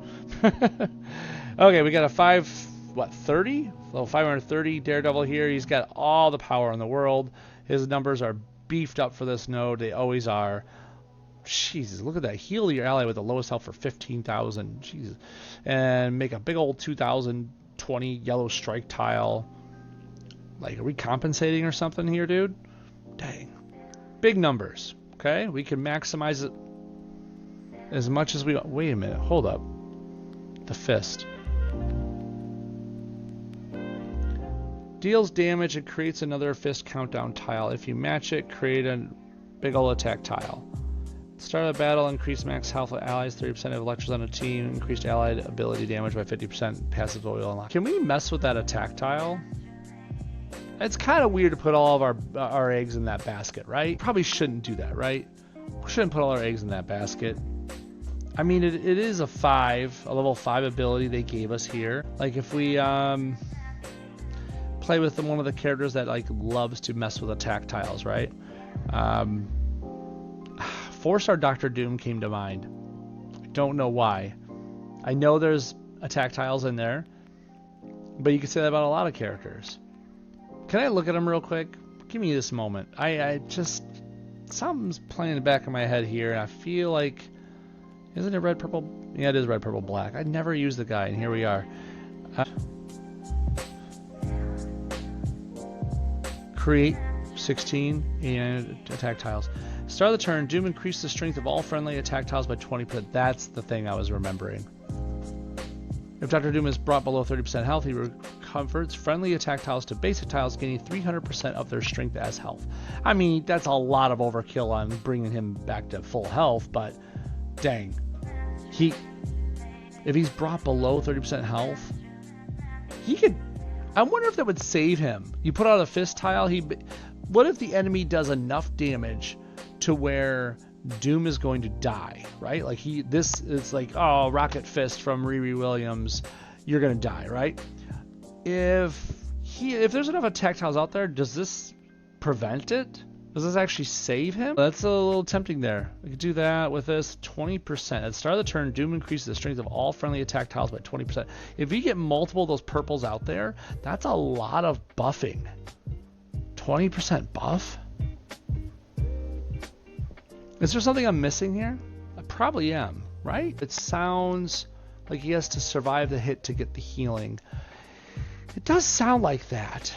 Okay, we got a 530? Level 530 Daredevil here. He's got all the power in the world. His numbers are beefed up for this node. They always are. Jesus, look at that. Heal your ally with the lowest health for 15,000. Jesus. And make a big old 2020 yellow strike tile. Like, are we compensating or something here, dude? Dang. Big numbers. Okay? We can maximize it as much as we want. Wait a minute. Hold up. The fist. Deals damage and creates another fist countdown tile. If you match it, create a big ol' attack tile. Start of the battle, increase max health of allies, 30% of electors on a team, increased allied ability damage by 50%, passive oil unlock. Can we mess with that attack tile? It's kind of weird to put all of our eggs in that basket, right? Probably shouldn't do that, right? We shouldn't put all our eggs in that basket. I mean, it is a level 5 ability they gave us here. Like if we play with one of the characters that like loves to mess with attack tiles, right? 4-star Doctor Doom came to mind. I don't know why. I know there's attack tiles in there, but you can say that about a lot of characters. Can I look at them real quick? Give me this moment. I just, something's playing in the back of my head here, and I feel like, isn't it red, purple? Yeah, it is red, purple, black. I never used the guy, and here we are. Create 16 and attack tiles. Start of the turn, Doom increased the strength of all friendly attack tiles by 20%. That's the thing I was remembering. If Dr. Doom is brought below 30% health, he converts friendly attack tiles to basic tiles, gaining 300% of their strength as health. I mean, that's a lot of overkill on bringing him back to full health, but dang. If he's brought below 30% health, he could... I wonder if that would save him. You put out a fist tile, what if the enemy does enough damage to where Doom is going to die, right? Like this is like, oh, Rocket Fist from Riri Williams, you're gonna die, right? If there's enough attack tiles out there, does this prevent it? Does this actually save him? That's a little tempting there. We could do that with this 20%. At the start of the turn, Doom increases the strength of all friendly attack tiles by 20%. If we get multiple of those purples out there, that's a lot of buffing. 20% buff? Is there something I'm missing here? I probably am, right? It sounds like he has to survive the hit to get the healing. It does sound like that.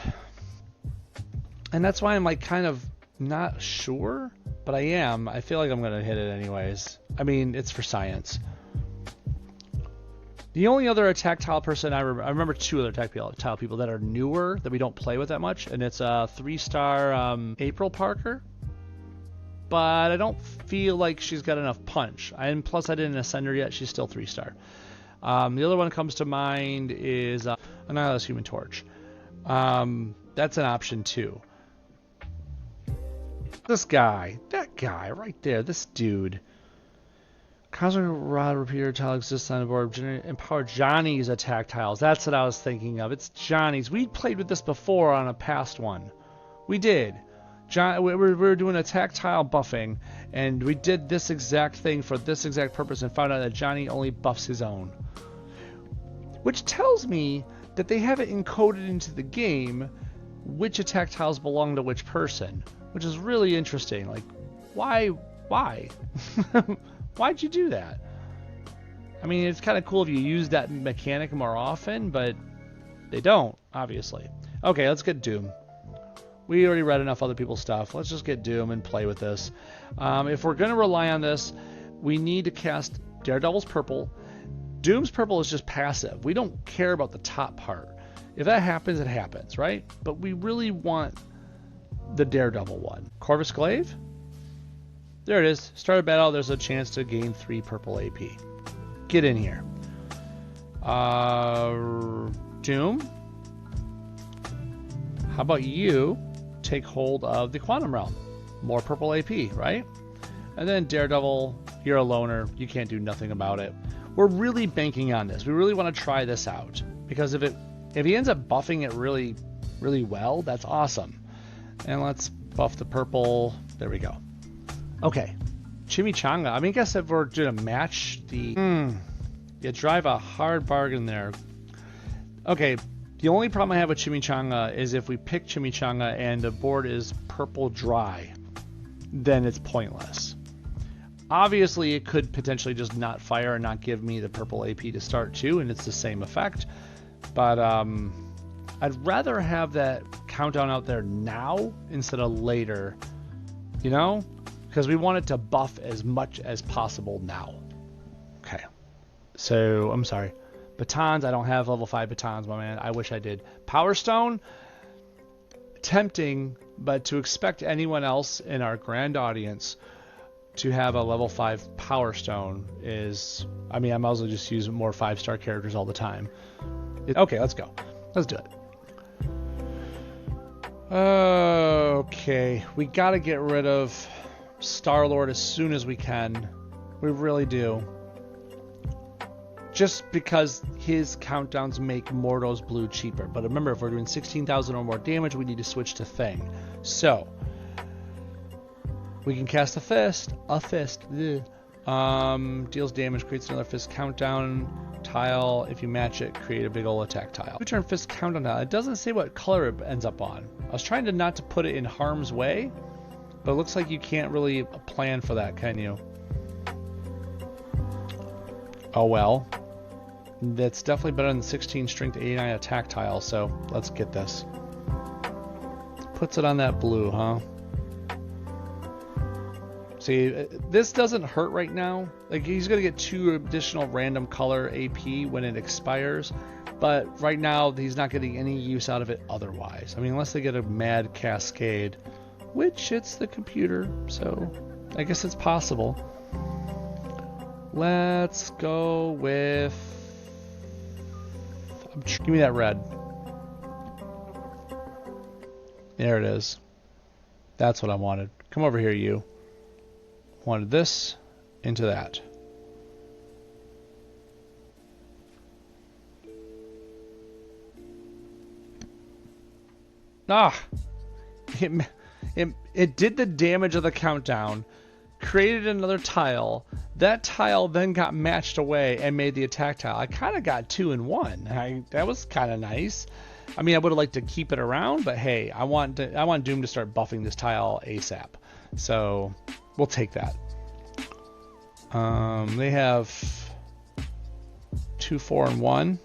And that's why I'm like kind of not sure, but I am. I feel like I'm going to hit it anyways. I mean, it's for science. The only other attack tile person I remember two other attack tile people that are newer that we don't play with that much, and it's a 3-star April Parker. But I don't feel like she's got enough punch. And plus, I didn't ascend her yet. She's still 3-star. The other one that comes to mind is Annihilus Human Torch. That's an option too. This guy, that guy right there, this dude. Cosmic Rod Repeater tile exists on the board. Empower Johnny's attack tiles. That's what I was thinking of. It's Johnny's. We played with this before on a past one. We did. We were doing attack tile buffing, and we did this exact thing for this exact purpose and found out that Johnny only buffs his own. Which tells me that they have it encoded into the game which attack tiles belong to which person, which is really interesting. Like, why? Why'd you do that? I mean, it's kind of cool if you use that mechanic more often, but they don't, obviously. Okay, let's get Doom. We already read enough other people's stuff. Let's just get Doom and play with this. If we're going to rely on this, we need to cast Daredevil's Purple. Doom's Purple is just passive. We don't care about the top part. If that happens, it happens, right? But we really want the Daredevil one. Corvus Glaive? There it is. Start a battle. There's a chance to gain 3 purple AP. Get in here. Doom? How about you take hold of the Quantum Realm? More purple AP, right? And then Daredevil, you're a loner. You can't do nothing about it. We're really banking on this. We really want to try this out. Because if he ends up buffing it really, really well, that's awesome. And let's buff the purple. There we go. Okay. Chimichanga. I mean, I guess if we're going to match the... you drive a hard bargain there. Okay. The only problem I have with Chimichanga is if we pick Chimichanga and the board is purple dry, then it's pointless. Obviously, it could potentially just not fire and not give me the purple AP to start too, and it's the same effect. But I'd rather have that countdown out there now instead of later, you know? Because we want it to buff as much as possible now. Okay. So, I'm sorry. Batons, I don't have level 5 batons, my man. I wish I did. Power Stone, tempting, but to expect anyone else in our grand audience to have a level 5 Power Stone is, I mean, I might as well just use more 5-star characters all the time. Okay, let's go. Let's do it. Okay, we gotta get rid of Star-Lord as soon as we can. We really do. Just because his countdowns make Mordo's blue cheaper. But remember, if we're doing 16,000 or more damage, we need to switch to Thing. So, we can cast a fist. Deals damage, creates another fist countdown tile. If you match it, create a big ol' attack tile. Return fist countdown tile. It doesn't say what color it ends up on. I was trying to not to put it in harm's way, but it looks like you can't really plan for that, can you? Oh well. That's definitely better than 16 strength 89 attack tile, so let's get this. Puts it on that blue, huh? See, this doesn't hurt right now. Like, he's going to get 2 additional random color AP when it expires, but right now he's not getting any use out of it otherwise. I mean, unless they get a mad cascade, which it's the computer, so I guess it's possible. Let's go with... Give me that red. There it is. That's what I wanted. Come over here, you. Wanted this into that. Ah! It did the damage of the countdown, created another tile. That tile then got matched away and made the attack tile. I kind of got 2 in 1. That was kind of nice. I mean, I would have liked to keep it around, but hey, I want Doom to start buffing this tile ASAP. So we'll take that. They have 2, 4, and 1.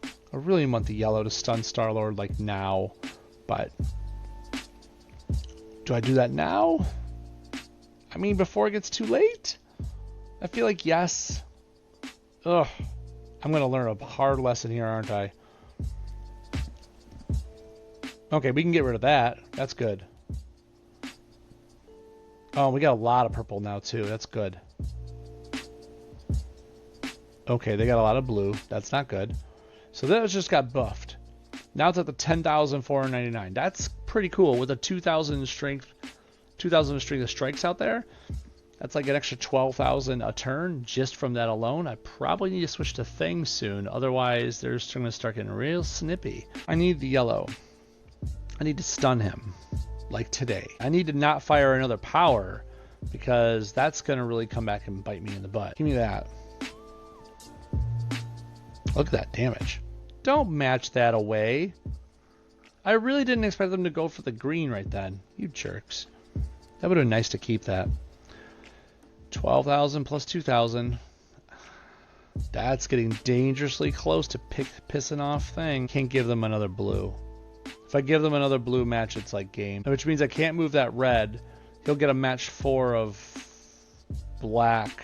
I really want the yellow to stun Star-Lord like now, but do I do that now? I mean, before it gets too late? I feel like yes. Ugh. I'm going to learn a hard lesson here, aren't I? Okay, we can get rid of that. That's good. Oh, we got a lot of purple now, too. That's good. Okay, they got a lot of blue. That's not good. So that just got buffed. Now it's at the 10,499. That's pretty cool. With a 2,000 strength of strikes out there, that's like an extra 12,000 a turn just from that alone. I probably need to switch to things soon. Otherwise, they're going to start getting real snippy. I need the yellow. I need to stun him, like today. I need to not fire another power, because that's going to really come back and bite me in the butt. Give me that. Look at that damage. Don't match that away. I really didn't expect them to go for the green right then. You jerks. That would have been nice to keep that. 12,000 plus 2,000. That's getting dangerously close to pissing off thing. Can't give them another blue. If I give them another blue match, it's like game. Which means I can't move that red. He'll get a match 4 of black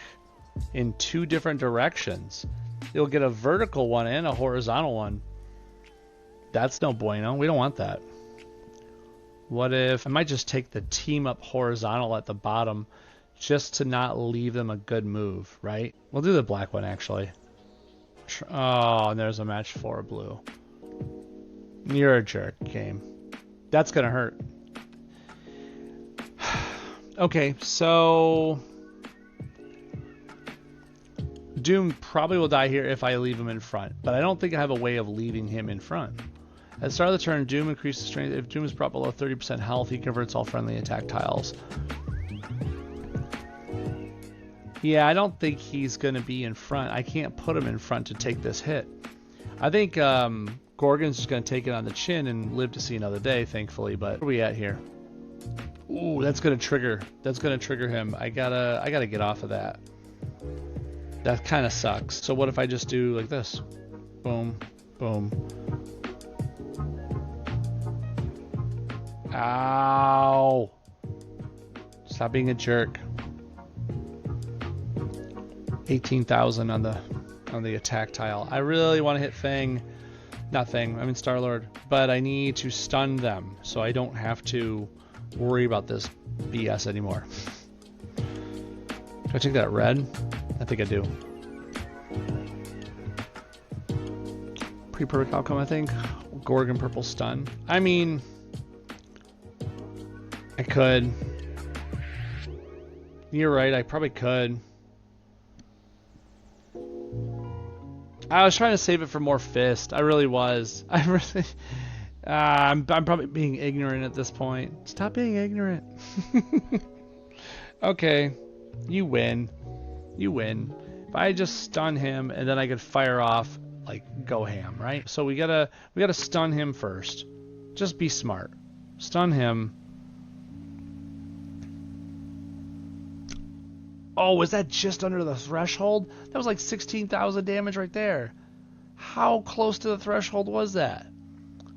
in 2 different directions. He'll get a vertical one and a horizontal one. That's no bueno. We don't want that. What if I might just take the team up horizontal at the bottom just to not leave them a good move, right? We'll do the black one, actually. Oh, and there's a match 4 blue. You're a jerk, game. That's gonna hurt. Okay, so Doom probably will die here if I leave him in front, but I don't think I have a way of leaving him in front. At the start of the turn, Doom increases strength. If Doom is brought below 30% health, he converts all friendly attack tiles. Yeah, I don't think he's going to be in front. I can't put him in front to take this hit. I think Gorgon's just going to take it on the chin and live to see another day, thankfully. But where are we at here? Ooh, that's going to trigger. That's going to trigger him. I gotta get off of that. That kind of sucks. So what if I just do like this? Boom, boom. Ow. Stop being a jerk. 18,000 on the attack tile. I really want to hit Thing. Not Thing, I mean Star-Lord. But I need to stun them so I don't have to worry about this BS anymore. Do I take that red? I think I do. Pre-perfect outcome, I think. Gorgon purple stun. I mean, I could. You're right, I probably could. I was trying to save it for more fist. I really was. I really... I'm probably being ignorant at this point. Stop being ignorant. Okay, you win. You win. If I just stun him and then I could fire off, like, go ham, right? So we gotta stun him first. Just be smart. Stun him. Oh, was that just under the threshold? That was like 16,000 damage right there. How close to the threshold was that?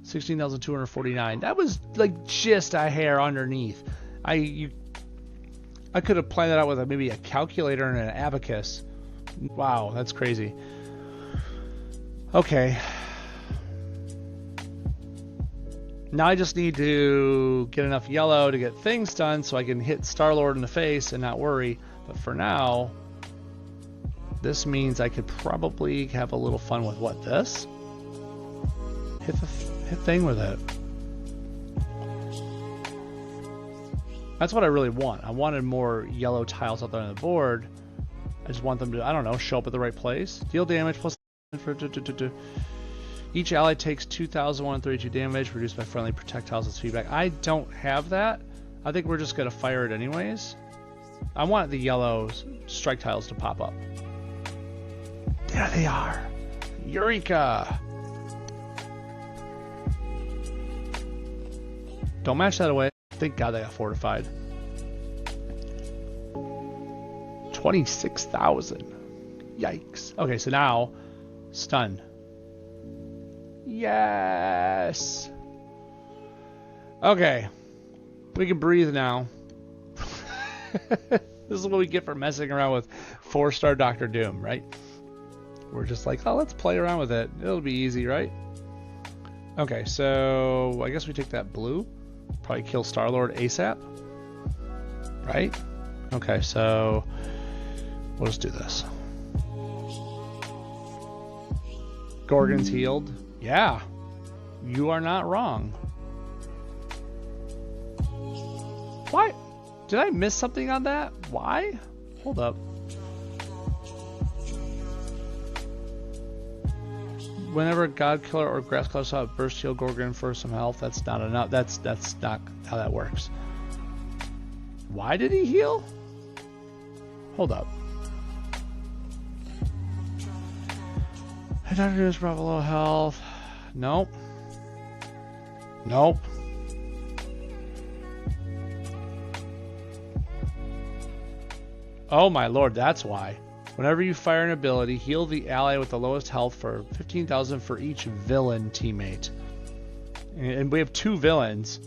16,249. That was like just a hair underneath. I could have planned that out with maybe a calculator and an abacus. Wow, that's crazy. Okay. Now I just need to get enough yellow to get things done so I can hit Star-Lord in the face and not worry. But for now, this means I could probably have a little fun with what, this? Hit Thing with it. That's what I really want. I wanted more yellow tiles out there on the board. I just want them to, I don't know, show up at the right place. Deal damage plus for each ally takes 2,132 damage reduced by friendly projectiles as feedback. I don't have that. I think we're just gonna fire it anyways. I want the yellow strike tiles to pop up. There they are. Eureka! Don't match that away. Thank God they got fortified. 26,000. Yikes. Okay, so now stun. Yes. Okay. We can breathe now. This is what we get for messing around with 4-star Doctor Doom, right? We're just like, oh, let's play around with it. It'll be easy, right? Okay, so I guess we take that blue. Probably kill Star-Lord ASAP. Right? Okay, so we'll just do this. Gorgon's healed. Yeah. You are not wrong. What? Did I miss something on that? Why? Hold up. Whenever God Killer or Grass Killer saw a burst heal Gorgon for some health, that's not enough. That's not how that works. Why did he heal? Hold up. I don't do this Bravo low health. Nope. Nope. Oh my lord, that's why. Whenever you fire an ability, heal the ally with the lowest health for 15,000 for each villain teammate. And we have 2 villains.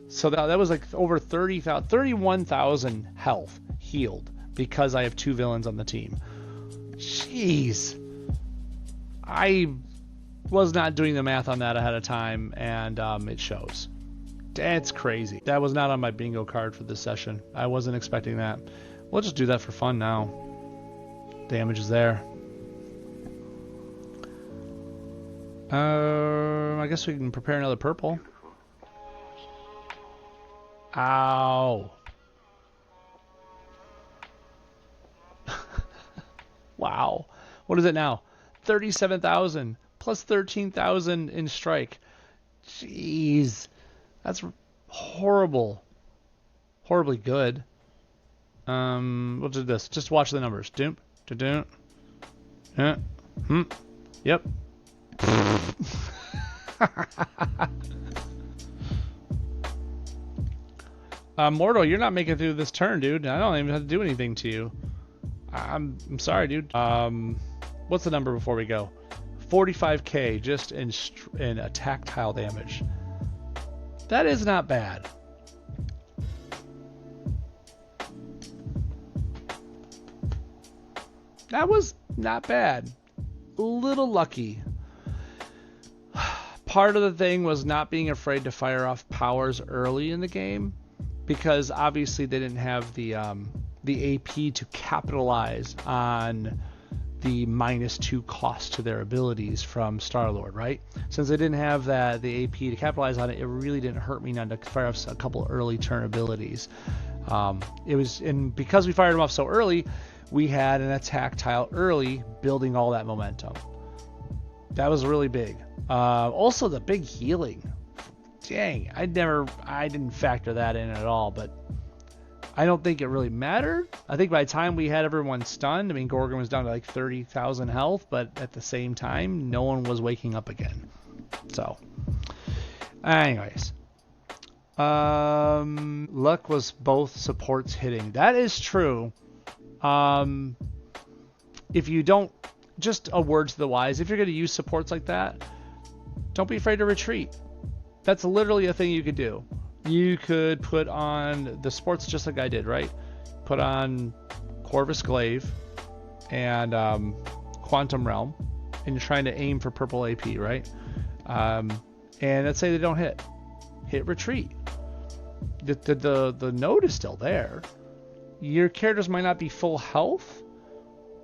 So that was like over 30,000, 31,000 health healed because I have 2 villains on the team. Jeez. I was not doing the math on that ahead of time, and it shows. That's crazy. That was not on my bingo card for this session. I wasn't expecting that. We'll just do that for fun now. Damage is there. I guess we can prepare another purple. Ow. Wow. What is it now? 37,000 plus 13,000 in strike. Jeez. That's horrible. Horribly good. We'll do this. Just watch the numbers. Doom. Yep. Mortal, you're not making it through this turn, dude. I don't even have to do anything to you. I'm sorry, dude. What's the number before we go? 45k just in attack tile damage. That is not bad. That was not bad. A little lucky. Part of the thing was not being afraid to fire off powers early in the game, because obviously they didn't have the AP to capitalize on the -2 cost to their abilities from Star-Lord, right? Since they didn't have the AP to capitalize on it, it really didn't hurt me not to fire off a couple early turn abilities. And because we fired them off so early, we had an attack tile early, building all that momentum. That was really big. Also, the big healing. Dang, I didn't factor that in at all, but I don't think it really mattered. I think by the time we had everyone stunned, I mean, Gorgon was down to like 30,000 health, but at the same time, no one was waking up again. So, anyways. Luck was both supports hitting. That is true. If you don't, just a word to the wise, if you're going to use supports like that, don't be afraid to retreat. That's literally a thing you could do. You could put on the sports just like I did, right? Put on Corvus Glaive and Quantum Realm, and you're trying to aim for purple AP, right? And let's say they don't hit retreat. The node is still there. Your characters might not be full health,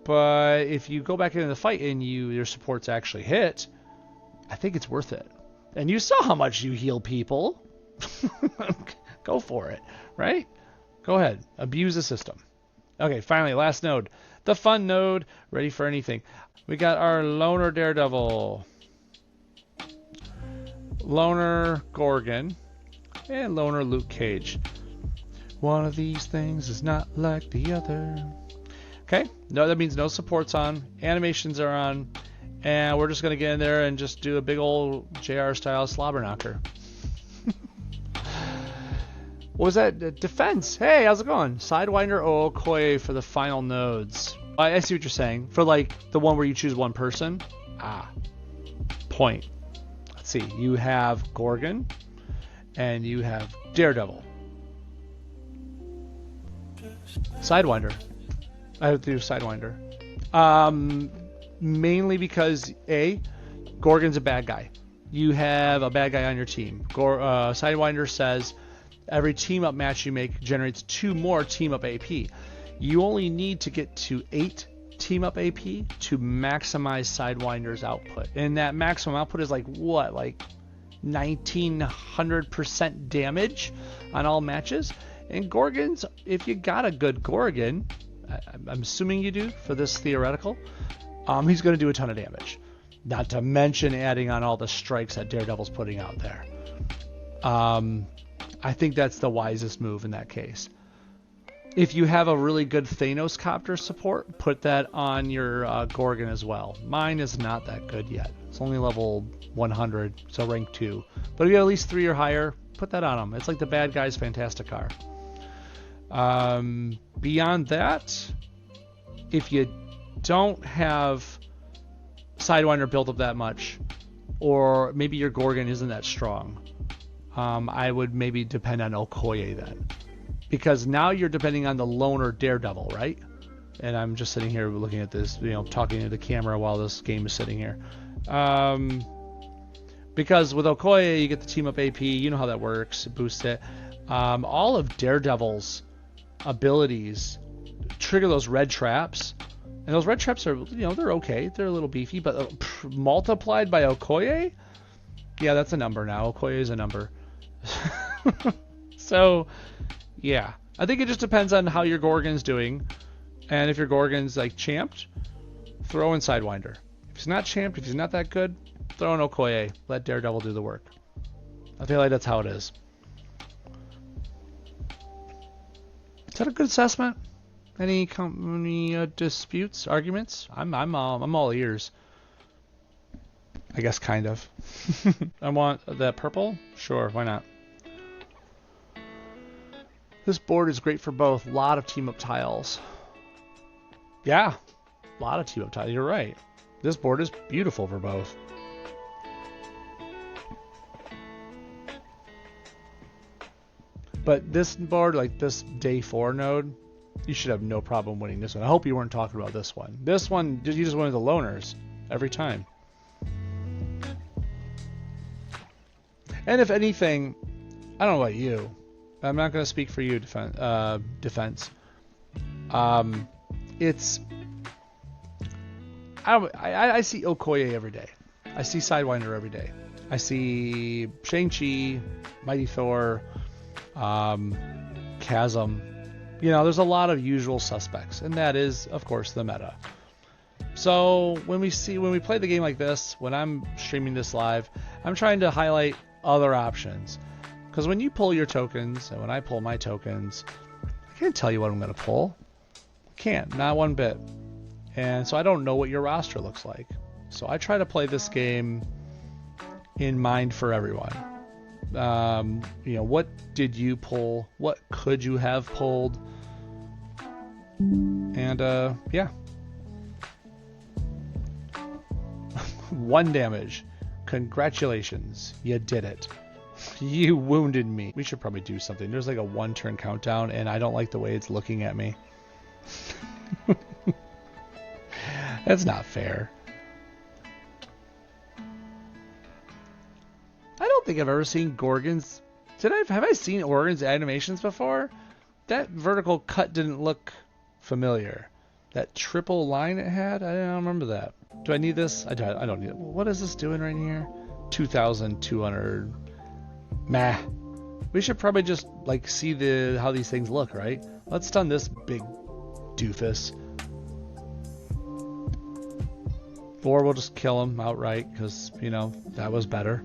but if you go back into the fight and your supports actually hit, I think it's worth it. And you saw how much you heal people. Go for it, right? Go ahead. Abuse the system. Okay, finally, last node. The fun node. Ready for anything. We got our Loner Daredevil, Loner Gorgon, and Loner Luke Cage. One of these things is not like the other. Okay, no, that means no supports on. Animations are on. And we're just going to get in there and just do a big old JR style slobber knocker. What was that? Defense. Hey, how's it going? Sidewinder or Okoye for the final nodes. I see what you're saying. For like the one where you choose one person. Point. Let's see. You have Gorgon and you have Daredevil. Sidewinder. I have to do Sidewinder. Mainly because Gorgon's a bad guy. You have a bad guy on your team. Sidewinder says every team up match you make generates 2 more team up AP. You only need to get to 8 team up AP to maximize Sidewinder's output. And that maximum output is like what? Like 1900% damage on all matches. And Gorgons, if you got a good Gorgon, I'm assuming you do for this theoretical, he's going to do a ton of damage. Not to mention adding on all the strikes that Daredevil's putting out there. I think that's the wisest move in that case. If you have a really good Thanos Copter support, put that on your Gorgon as well. Mine is not that good yet. It's only level 100, so rank 2. But if you have at least 3 or higher, put that on him. It's like the bad guy's Fantasticar. Beyond that, if you don't have Sidewinder built up that much, or maybe your Gorgon isn't that strong, I would maybe depend on Okoye then. Because now you're depending on the Loner Daredevil, right? And I'm just sitting here looking at this, talking to the camera while this game is sitting here. Because with Okoye, you get the team up AP, you know how that works, boost it. All of Daredevil's abilities trigger those red traps. And those red traps are, they're okay. They're a little beefy, but multiplied by Okoye? Yeah, that's a number now. Okoye is a number. So, yeah. I think it just depends on how your Gorgon's doing. And if your Gorgon's, like, champed, throw in Sidewinder. If he's not champed, if he's not that good, throw in Okoye. Let Daredevil do the work. I feel like that's how it is. Is that a good assessment? Any disputes, arguments? I'm all ears. I guess kind of. I want that purple? Sure, why not? This board is great for both. A lot of team-up tiles. Yeah, a lot of team-up tiles. You're right. This board is beautiful for both. But this board, like this day 4 node, you should have no problem winning this one. I hope you weren't talking about this one. This one, you just win the loners every time. And if anything, I don't know about you. I'm not going to speak for you, defense. It's I see Okoye every day. I see Sidewinder every day. I see Shang-Chi, Mighty Thor, Chasm. You know, there's a lot of usual suspects, and that is, of course, the meta. So when we play the game like this, when I'm streaming this live, I'm trying to highlight other options. Because when you pull your tokens, and when I pull my tokens, I can't tell you what I'm going to pull. Can't, not one bit. And so I don't know what your roster looks like. So I try to play this game in mind for everyone. You know, what did you pull? What could you have pulled? And yeah. 1 damage. Congratulations, you did it. You wounded me. We should probably do something. There's like a 1-turn countdown, and I don't like the way it's looking at me. That's not fair. I don't think I've ever seen Gorgon's. Have I seen Gorgon's animations before? That vertical cut didn't look familiar. That triple line it had, I don't remember that. Do I need this? I don't need it. What is this doing right here? 2,200. Meh. We should probably just like see how these things look, right? Let's stun this big doofus. Or we'll just kill him outright because, you know, that was better.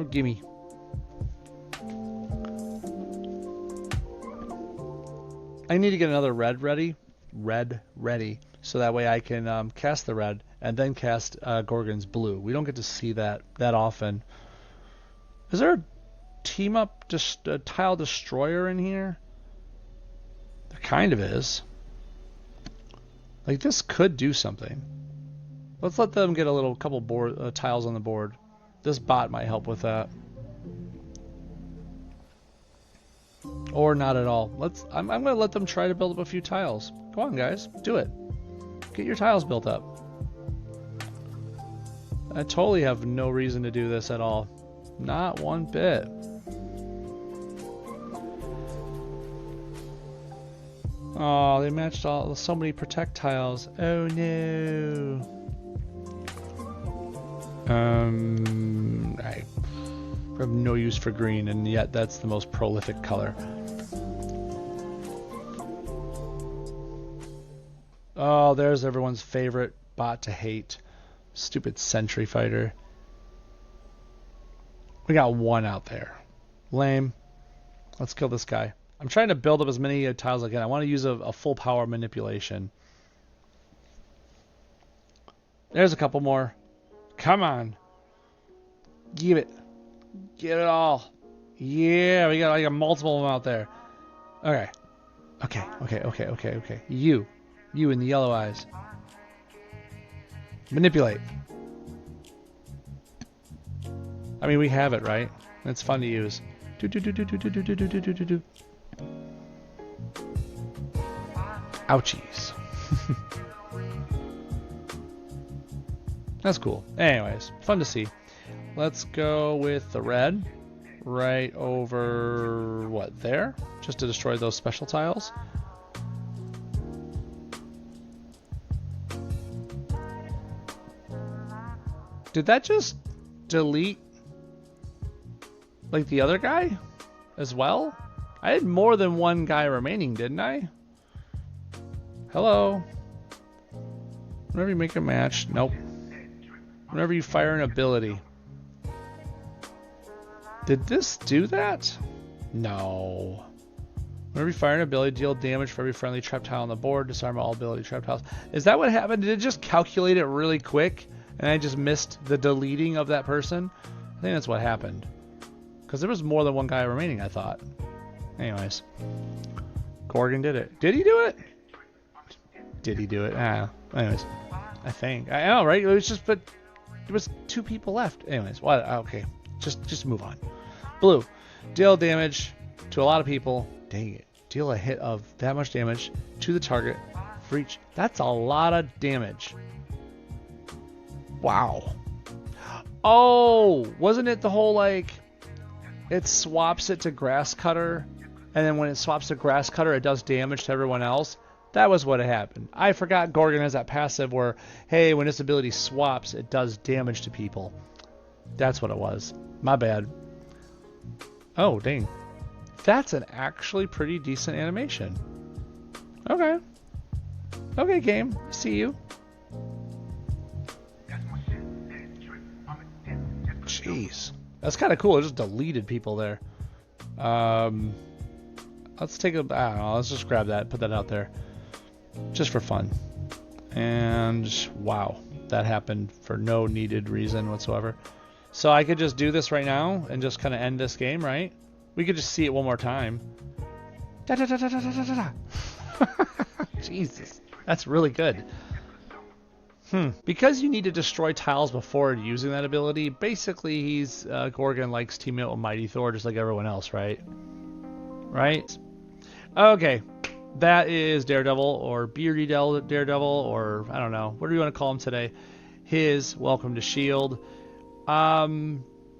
Gimme. I need to get another red ready, so that way I can cast the red and then cast Gorgon's blue. We don't get to see that often. Is there a team up tile destroyer in here? There kind of is. Like this could do something. Let's let them get a couple tiles on the board. This bot might help with that. Or not at all. I'm going to let them try to build up a few tiles. Come on, guys. Do it. Get your tiles built up. I totally have no reason to do this at all. Not one bit. Oh, they matched so many protect tiles. Oh no. I have no use for green, and yet that's the most prolific color. Oh, there's everyone's favorite bot to hate. Stupid sentry fighter. We got 1 out there. Lame. Let's kill this guy. I'm trying to build up as many tiles as I can. I want to use a full power manipulation. There's a couple more. Come on. Give it. Get it all. Yeah, we got like multiple of them out there. Okay. Okay. You in the yellow eyes. Manipulate. I mean, we have it, right? It's fun to use. Ouchies. That's cool. Anyways, fun to see. Let's go with the red right over, what, there? Just to destroy those special tiles. Did that just delete like the other guy as well? I had more than 1 guy remaining, didn't I? Hello? Whenever you make a match, nope. Whenever you fire an ability. Did this do that? No. Whenever you fire an ability, deal damage for every friendly trap tile on the board. Disarm all ability trap tiles. Is that what happened? Did it just calculate it really quick and I just missed the deleting of that person? I think that's what happened. Because there was more than one guy remaining, I thought. Anyways. Gorgon did it. Did he do it? Did he do it? Ah, anyways. I think. I know, right? It was just, but there was 2 people left. Anyways, what? Okay. Just move on. Blue. Deal damage to a lot of people. Dang it. Deal a hit of that much damage to the target for each. That's a lot of damage. Wow. Oh, wasn't it the whole like it swaps it to grass cutter, and then when it swaps to grass cutter, it does damage to everyone else? That was what happened. I forgot Gorgon has that passive where, hey, when this ability swaps, it does damage to people. That's what it was. My bad. Oh, dang. That's an actually pretty decent animation. Okay. Okay, game. See you. Jeez. That's kind of cool. It just deleted people there. Let's take a... I don't know. Let's just grab that. Put that out there. Just for fun. And wow. That happened for no needed reason whatsoever. So I could just do this right now and just kind of end this game, right? We could just see it one more time. Da, da, da, da, da, da, da, da. Jesus, that's really good. Because you need to destroy tiles before using that ability, basically he's Gorgon likes teaming up with Mighty Thor just like everyone else, right? Right? Okay. That is Daredevil, or Beardy Daredevil, or I don't know. What do you want to call him today? His Welcome to S.H.I.E.L.D.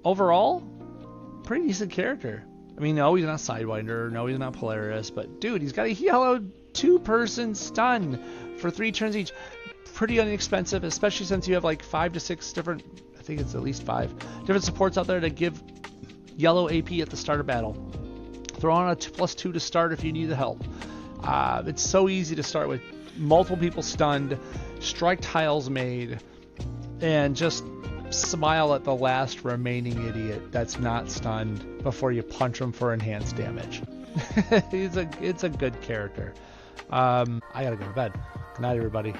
Overall, pretty decent character. I mean, no, he's not Sidewinder. No, he's not Polaris. But, dude, he's got a yellow 2-person stun for 3 turns each. Pretty inexpensive, especially since you have like 5 to 6 different, I think it's at least 5, different supports out there to give yellow AP at the start of battle. Throw on a +2 to start if you need the help. It's so easy to start with multiple people stunned, strike tiles made, and just smile at the last remaining idiot that's not stunned before you punch him for enhanced damage. It's a good character. I gotta go to bed. Good night, everybody.